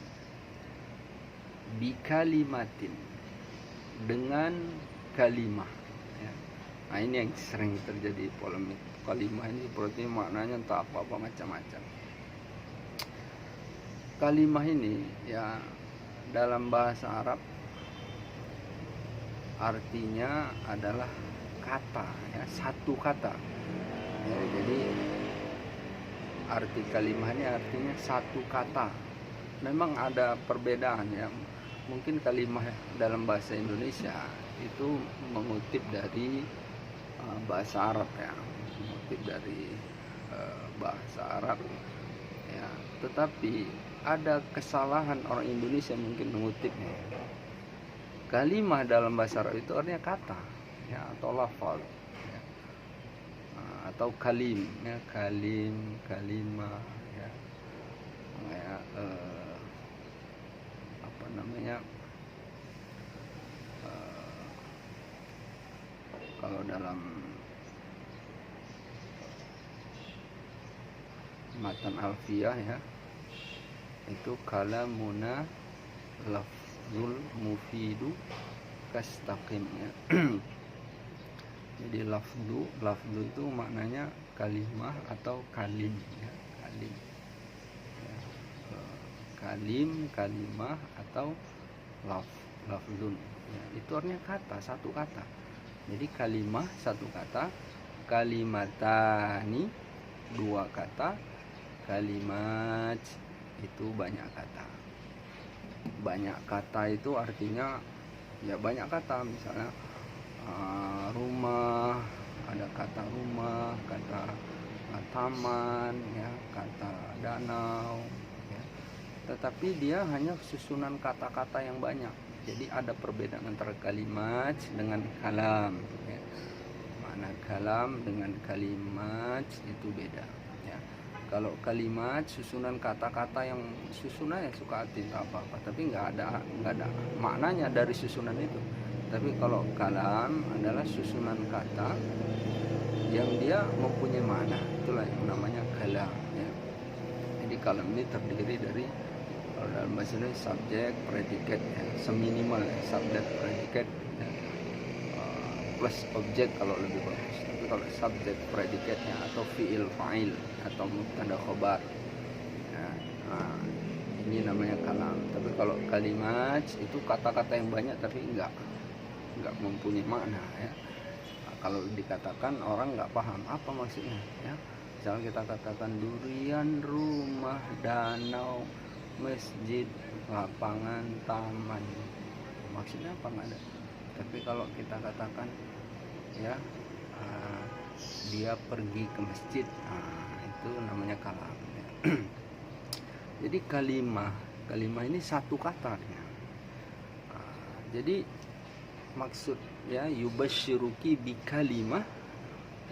Bikalimatin, dengan kalimah ya. Nah, ini yang sering terjadi polemik. Kalimah ini berarti maknanya entah apa-apa macam-macam. Kalimah ini ya dalam bahasa Arab artinya adalah kata ya, satu kata ya. Jadi arti kalimah ini artinya satu kata. Memang ada perbedaan ya. Mungkin kalimah dalam bahasa Indonesia itu mengutip dari bahasa Arab ya, mengutip dari bahasa Arab ya. Tetapi ada kesalahan orang Indonesia mungkin mengutipnya. Kalimah dalam bahasa Arab itu artinya kata ya, atau lafal ya. Atau kalim ya, kalimah ya, ya apa namanya, kalau dalam matan alfiyah ya, itu kalamuna lafzul mufidu kastaqim ya. Jadi lafdu itu maknanya kalimah atau kalim ya, kalim ya. Kalim, kalimah atau lafzun. Ya, itu artinya kata, satu kata. Jadi kalimah satu kata, kalimatani dua kata, kalimat itu banyak kata. Banyak kata itu artinya ya banyak kata, misalnya rumah, ada kata rumah, kata taman, ya, kata danau, ya. Tetapi dia hanya susunan kata-kata yang banyak. Jadi ada perbedaan antara kalimat dengan kalam, ya. Makna kalam dengan kalimat itu beda, ya. Kalau kalimat susunan kata-kata yang susunannya suka hati apa-apa, tapi nggak ada maknanya dari susunan itu. Tapi kalau kalam adalah susunan kata yang dia mempunyai makna, itulah yang namanya kalam, ya. Jadi kalam ini terdiri dari, kalau dalam bahasa Indonesia, subjek, predikat, ya, seminimal, ya, subjek, predikat, ya, plus objek kalau lebih bagus. Tapi kalau subjek, predikatnya atau fiil, fa'il atau mubtada khobar, ya, nah, ini namanya kalam. Tapi kalau kalimat itu kata-kata yang banyak tapi enggak mempunyai makna, ya. Nah, kalau dikatakan orang nggak paham apa maksudnya, ya. Misalnya kita katakan durian, rumah, danau, masjid, lapangan, taman, maksudnya apa nggak ada. Tapi kalau kita katakan, ya, dia pergi ke masjid, itu namanya kalam, ya. Jadi kalimah ini satu kata, ya. Jadi maksud, ya, yubasyiruki bi kalimah,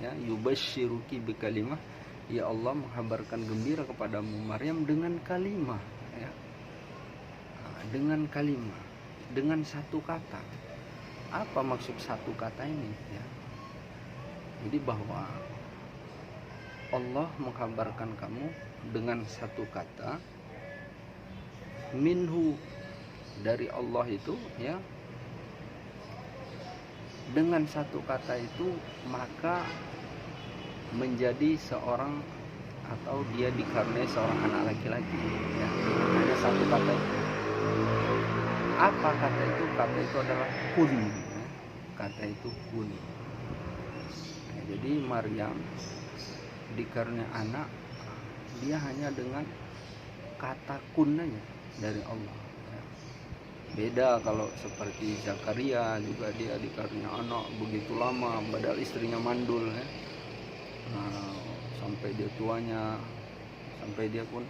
ya, yubasyiruki bi kalimah, ya Allah menghabarkan gembira kepadamu Maryam dengan kalimah, ya. Dengan kalimah, dengan satu kata. Apa maksud satu kata ini, ya? Jadi bahwa Allah menghabarkan kamu dengan satu kata, minhu, dari Allah itu, ya. Dengan satu kata itu maka menjadi seorang, atau dia dikaruniai seorang anak laki-laki, ya. Hanya satu kata itu. Apa kata itu? Kata itu adalah kun, ya. Kata itu kun. Ya, jadi Maryam dikaruniai anak, dia hanya dengan kata kun aja dari Allah, ya. Beda kalau seperti Zakaria, juga dia dikaruniai anak begitu lama, padahal istrinya mandul, ya. Sampai dia tuanya, sampai dia pun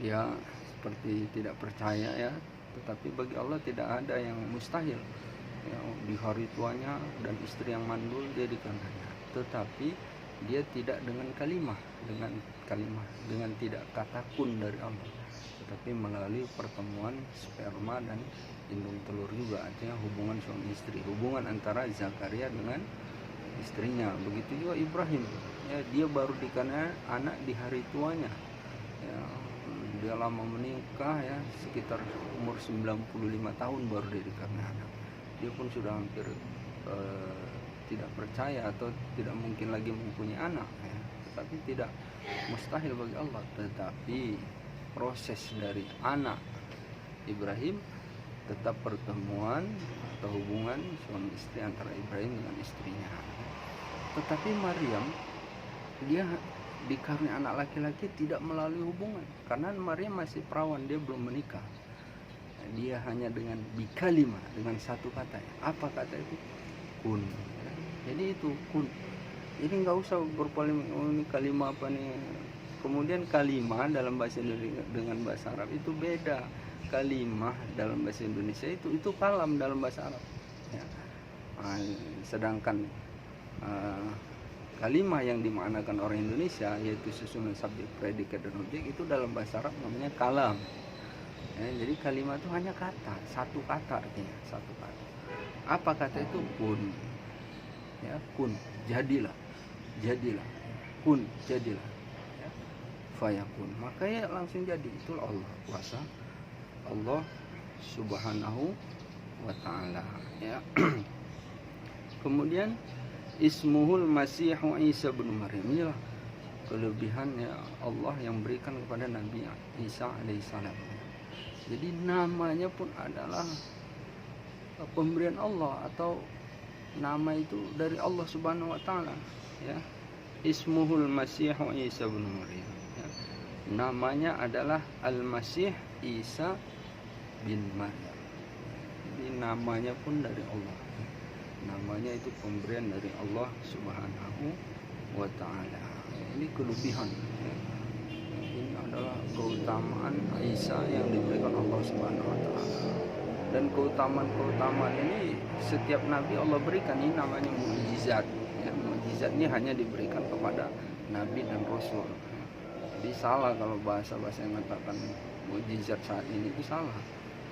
dia seperti tidak percaya, ya. Tetapi bagi Allah tidak ada yang mustahil, ya. Di hari tuanya dan istri yang mandul dia dikaruniai, tetapi dia tidak dengan kalimah, dengan tidak kata kun dari Allah, tetapi melalui pertemuan sperma dan indung telur juga, artinya hubungan suami istri, hubungan antara Zakaria dengan istrinya. Begitu juga Ibrahim, ya, dia baru dikaruniai anak di hari tuanya, ya. Dia lama menikah, ya, sekitar umur 95 tahun baru dia dikaruniai anak. Dia pun sudah hampir tidak percaya atau tidak mungkin lagi mempunyai anak, ya. Tetapi tidak mustahil bagi Allah. Tetapi proses dari anak Ibrahim tetap pertemuan atau hubungan suami istri antara Ibrahim dengan istrinya. Tetapi Maryam, dia dikaruniai anak laki-laki tidak melalui hubungan, karena Maryam masih perawan, dia belum menikah. Dia hanya dengan bikalimah, dengan satu kata. Apa kata itu? Kun. Jadi itu kun. Jadi nggak usah berpolemik, oh, ini kalimah apa nih. Kemudian kalimah dalam bahasa Indonesia dengan bahasa Arab itu beda. Kalimah dalam bahasa Indonesia itu kalam dalam bahasa Arab, ya. Sedangkan kalimah yang dimaknakan orang Indonesia, yaitu susunan subjek, predikat, dan objek, itu dalam bahasa Arab namanya kalam, ya. Jadi kalimah itu hanya kata, satu kata, artinya satu kata. Apa kata itu? Kun, ya, kun, jadilah, kun, jadilah, ya. Fayakun, maka ya langsung jadi. Itulah Allah, kuasa Allah subhanahu wa ta'ala, ya. Kemudian ismuhul masihu Isa bin Maryam, inilah kelebihannya Allah yang berikan kepada Nabi Isa alaihissalam. Jadi namanya pun adalah pemberian Allah, atau nama itu dari Allah Subhanahu wa taala, ya. Ismuhul Masih Isa bin Maryam, ya. Namanya adalah Al-Masih Isa bin Maryam. Jadi namanya pun dari Allah. Namanya itu pemberian dari Allah Subhanahu wa taala. Ini kelebihan, ya. Ini adalah keutamaan Isa yang diberikan Allah Subhanahu wa taala. Dan keutamaan ini setiap nabi Allah berikan. Ini namanya mukjizat, ya. Mukjizat ini hanya diberikan kepada nabi dan rasul. Jadi salah kalau bahasa-bahasa yang mengatakan mukjizat saat ini itu salah.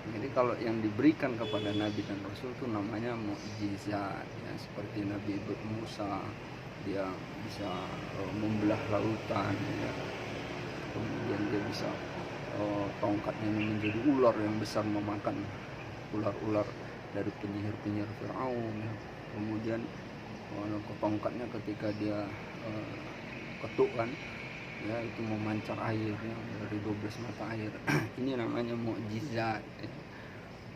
Jadi kalau yang diberikan kepada nabi dan rasul itu namanya mukjizat, ya. Seperti Nabi Musa, dia bisa membelah lautan, ya. Kemudian dia bisa tongkatnya menjadi ular yang besar, memakan ular-ular dari penyihir-penyihir Fir'aun, ya. Kemudian tongkatnya ketika dia ketukkan, ya, itu memancar air, ya, dari 12 mata air. Ini namanya mukjizat, ya.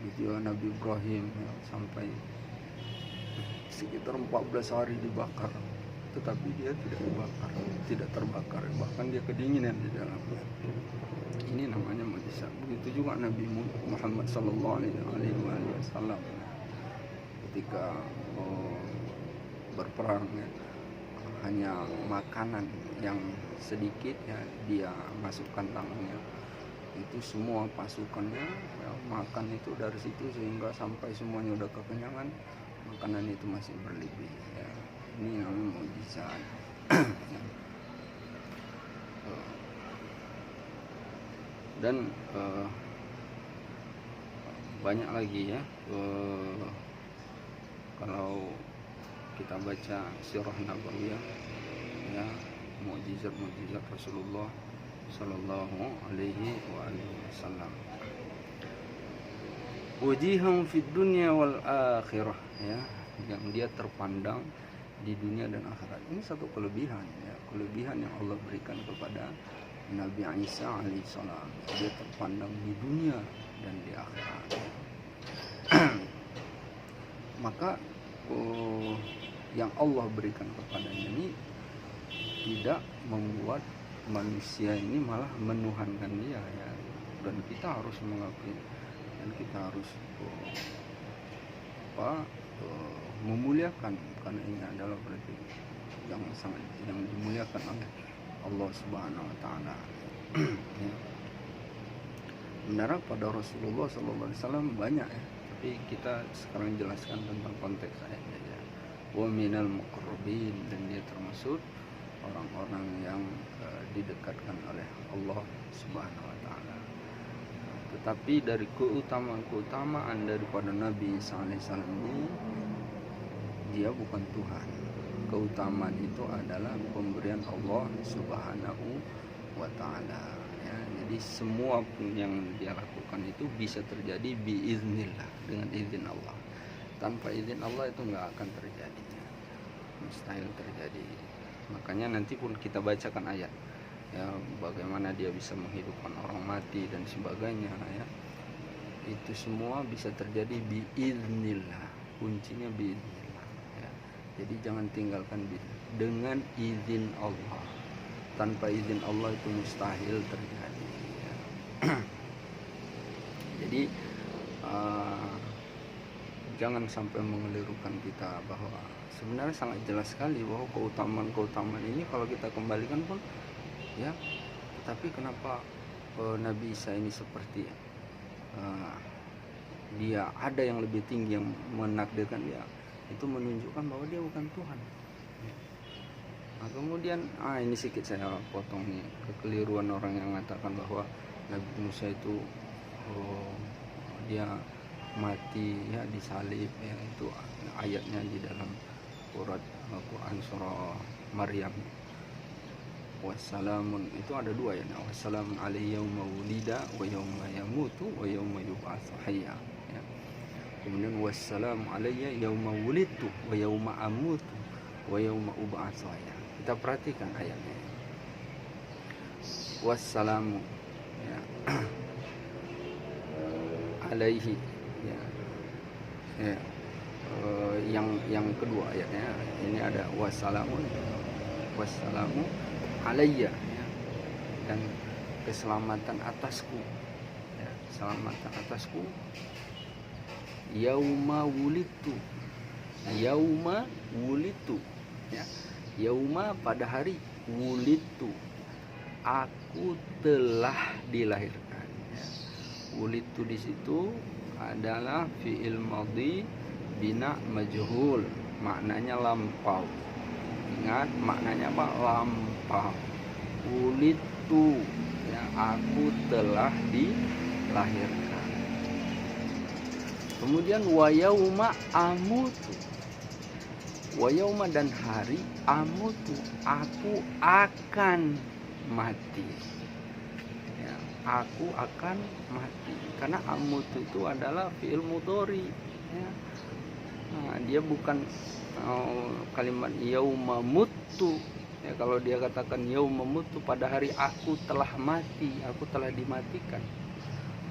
Video Nabi Ibrahim, ya, sampai sekitar 14 hari dibakar, tetapi dia tidak terbakar, bahkan dia kedinginan di dalam. Ini namanya mukjizat. Begitu juga Nabi Muhammad sallallahu alaihi wasallam ketika berperang, ya, hanya makanan yang sedikit, ya, dia masukkan tangannya, itu semua pasukannya, ya, makan itu dari situ sehingga sampai semuanya udah kekenyangan, makanan itu masih berlebih, ya. Ini namanya mukjizat. Dan banyak lagi, ya. Kalau kita baca sirah nabawiyah, ya, mukjizat Rasulullah sallallahu alaihi wasallam. Wajihum fid dunya wal akhirah, ya, yang dia terpandang di dunia dan akhirat. Ini satu kelebihan, ya, kelebihan yang Allah berikan kepada Nabi Isa alaihissalam. Dia terpandang di dunia dan di akhirat. Maka yang Allah berikan kepadanya ini tidak membuat manusia ini malah menuhankan dia, ya. Dan kita harus mengakui, dan kita harus memuliakan, karena ini adalah berarti yang dimuliakan oleh Allah Subhanahu wa taala. Ya. Benar pada Rasulullah sallallahu alaihi wasallam banyak, ya, tapi kita sekarang jelaskan tentang konteks ayatnya, ya. Wa minal muqarrabin, dan dia termasuk orang-orang yang didekatkan oleh Allah Subhanahu wa taala. Tetapi dari keutamaan daripada Nabi Isa alaihissalam ini, dia bukan Tuhan. Keutamaan itu adalah pemberian Allah Subhanahu wa taala, ya. Jadi semua pun yang dia lakukan itu bisa terjadi biiznillah, dengan izin Allah. Tanpa izin Allah itu nggak akan terjadi, ya. Mustahil terjadi. Makanya nanti pun kita bacakan ayat, ya, bagaimana dia bisa menghidupkan orang mati dan sebagainya, ya. Itu semua bisa terjadi biiznillah. Kuncinya biiznillah, ya. Jadi jangan tinggalkan dengan izin Allah. Tanpa izin Allah itu mustahil terjadi, ya. Jadi jangan sampai mengelirukan kita, bahwa sebenarnya sangat jelas sekali bahwa keutamaan ini kalau kita kembalikan pun, ya, tapi kenapa Nabi Isa ini seperti dia ada yang lebih tinggi yang menakdirkan dia, itu menunjukkan bahwa dia bukan Tuhan. Nah, kemudian ini sedikit saya potong nih, kekeliruan orang yang mengatakan bahwa Nabi Musa itu dia mati, ya, disalib, ya. Itu ayatnya di dalam Quran surah Maryam. Wassalamun, itu ada dua, ya. Wassalamun alaihi yauma wulida wa yauma yamutu wa yauma yub'atsu hayya, ya. Kemudian wassalamu alaihi yauma wulidtu wa yauma amutu wa yauma ub'atsu hayya. Kita perhatikan ayatnya. Wassalamu, ya. alaihi, ya. Ya. Yang kedua ayatnya ini ada wassalamu alayya, ya. Dan keselamatan atasku, ya. Keselamatan atasku yauma wulitu, ya. Yauma pada hari, wulitu aku telah dilahirkan, ya. Wulitu di situ adalah fi'il madhi bina majhul, maknanya lampau. Ingat maknanya apa? Lampau. Wulitu, ya, aku telah dilahirkan. Kemudian wa yauma amutu, wa yauma dan hari, amutu aku akan mati, ya, aku akan mati. Karena amutu itu adalah fi'il mudhari, ya. Nah, dia bukan kalimat yauma mutu, ya. Kalau dia katakan yauma mutu, pada hari aku telah mati, aku telah dimatikan.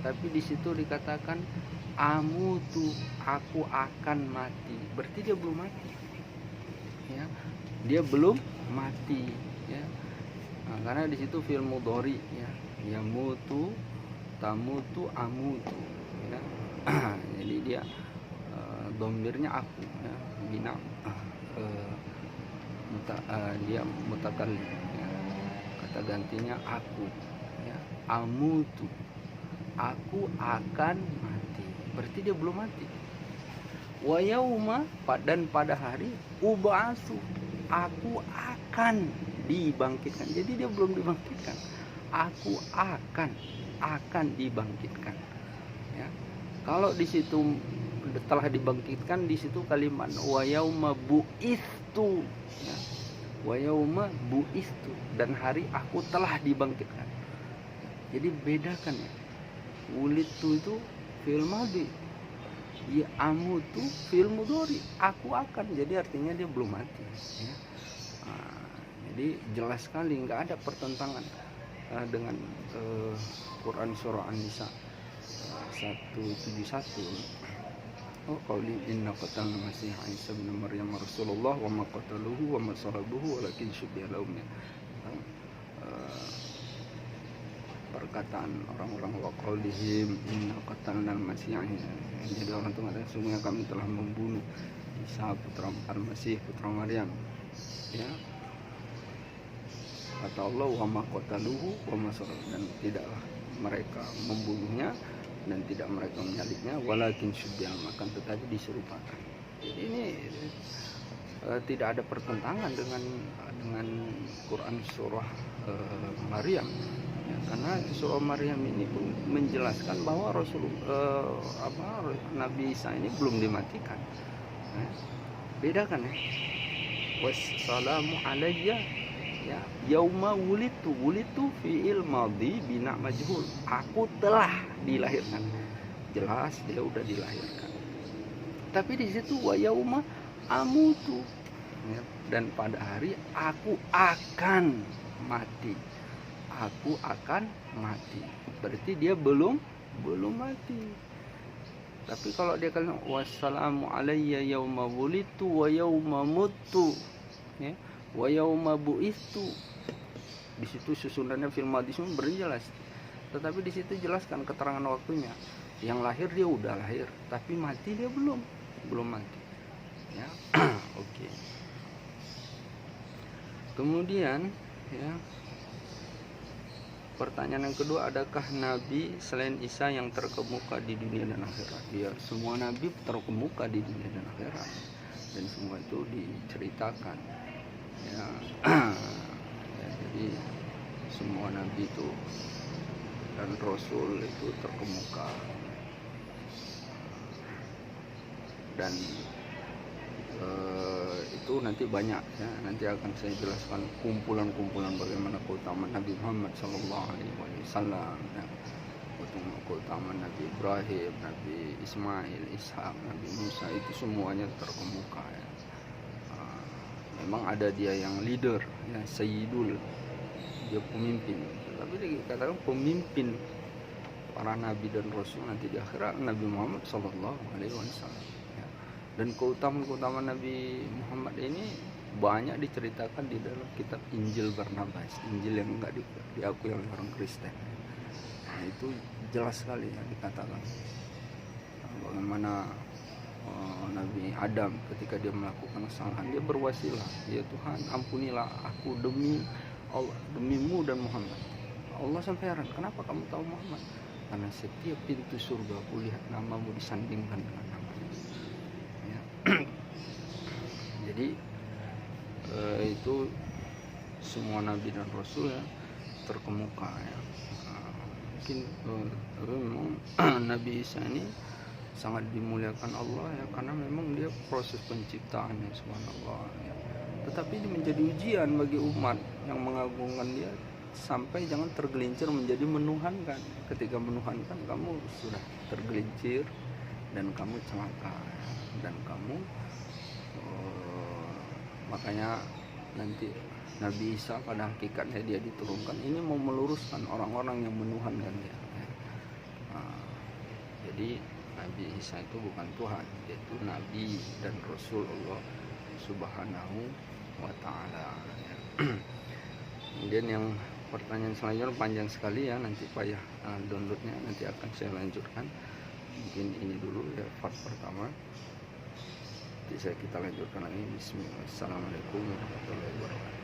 Tapi di situ dikatakan amutu, aku akan mati. Berarti dia belum mati, ya. Dia belum mati, ya. Nah, karena di situ fi'il mudhari, ya. Yamutu, tamutu, amutu, ya. Jadi dia domirnya aku, ya. Bina dia mutakallim, ya. Kata gantinya aku, ya. Amutu, aku akan mati. Berarti dia belum mati. Wa yauma, dan pada hari, uba'asu, aku akan dibangkitkan. Jadi dia belum dibangkitkan. Aku akan dibangkitkan, ya. Kalau di situ telah dibangkitkan, di situ kalimat wa yauma bu'istu, ya. Wa yauma bu'istu, dan hari aku telah dibangkitkan. Jadi bedakan, ya. Wulitu itu fi'il madhi, ya, amutu fi'il mudhari, aku akan. Jadi artinya dia belum mati, ya. Nah, jadi jelas sekali, nggak ada pertentangan dengan Quran surah An-Nisa 171. Oh, qauli inna qatalna masih Isa bin Maryam Rasulullah wa ma qataluhu wa ma salabuhu walakin syubbiha lahum. Perkataan orang-orang wa qaulihim inna qatalna masih. Jadi orang itu mengatakan sungguh kami telah membunuh Isa putra Al-Masih putra Maryam, ya. Kata Allah wa ma qataluhu wa ma salabuhu, dan tidaklah mereka membunuhnya dan tidak mereka menyalibnya, walakin syubbiha, akan tetapi diserupakan. Jadi ini tidak ada pertentangan dengan Quran surah Maryam, ya, karena surah Maryam ini pun menjelaskan bahwa Nabi Isa ini belum dimatikan, ya. Bedakan, ya. Wassalamu alayya, ya, yauma wulitu fi'il madhi bina majhul, aku telah dilahirkan. Jelas dia udah dilahirkan. Tapi di situ wa yauma amutu, ya, dan pada hari aku akan mati. Aku akan mati. Berarti dia belum mati. Tapi kalau dia kata wassalamu alayya yauma wulitu wa yauma mutu, ya, wa yauma bu'istu, di situ susunannya fil madhi semua berjelas. Tetapi di situ jelaskan keterangan waktunya. Yang lahir dia udah lahir, tapi mati dia belum mati, ya. Oke. Kemudian, ya, pertanyaan yang kedua, adakah nabi selain Isa yang terkemuka di dunia dan akhirat? Ya, semua nabi terkemuka di dunia dan akhirat, dan semua itu diceritakan, ya. Ya, jadi semua nabi itu dan rasul itu terkemuka, dan itu nanti banyak, ya, nanti akan saya jelaskan kumpulan-kumpulan bagaimana keutamaan Nabi Muhammad Sallallahu Alaihi Wasallam, ya, keutamaan Nabi Ibrahim, Nabi Ismail, Ishak, Nabi Musa, itu semuanya terkemuka, ya. Memang ada dia yang leader, ya, Sayyidul, dia pemimpin, tapi dikatakan pemimpin para nabi dan rasul nanti di akhirat Nabi Muhammad Sallallahu Alaihi Wasallam. Ya. Dan keutamaan Nabi Muhammad ini banyak diceritakan di dalam kitab Injil Barnabas, Injil yang enggak diakui oleh orang Kristen. Nah, itu jelas sekali yang dikatakan bagaimana Nabi Adam ketika dia melakukan kesalahan, dia berwasilah, ya Tuhan ampunilah aku demi Allah, demimu dan Muhammad. Allah sampai heran, kenapa kamu tahu Muhammad? Karena setiap pintu surga aku lihat namamu disandingkan dengan namanya. Ya. Jadi itu semua nabi dan rasul ya terkemuka ya. Mungkin memang Nabi Isa ini sangat dimuliakan Allah ya, karena memang dia proses penciptaannya subhanallah ya. Tetapi ini menjadi ujian bagi umat yang mengagungkan dia, sampai jangan tergelincir menjadi menuhankan. Ketika menuhankan, kamu sudah tergelincir dan kamu celaka ya. Dan kamu makanya nanti Nabi Isa pada hakikatnya dia diturunkan ini mau meluruskan orang-orang yang menuhankan dia ya. Jadi Nabi Isa itu bukan Tuhan, yaitu Nabi dan Rasul Allah Subhanahu wa Ta'ala ya. Kemudian yang pertanyaan selanjutnya panjang sekali ya, nanti payah downloadnya, nanti akan saya lanjutkan. Mungkin ini dulu ya part pertama, nanti kita lanjutkan lagi. Bismillahirrahmanirrahim. Assalamualaikum warahmatullahi wabarakatuh.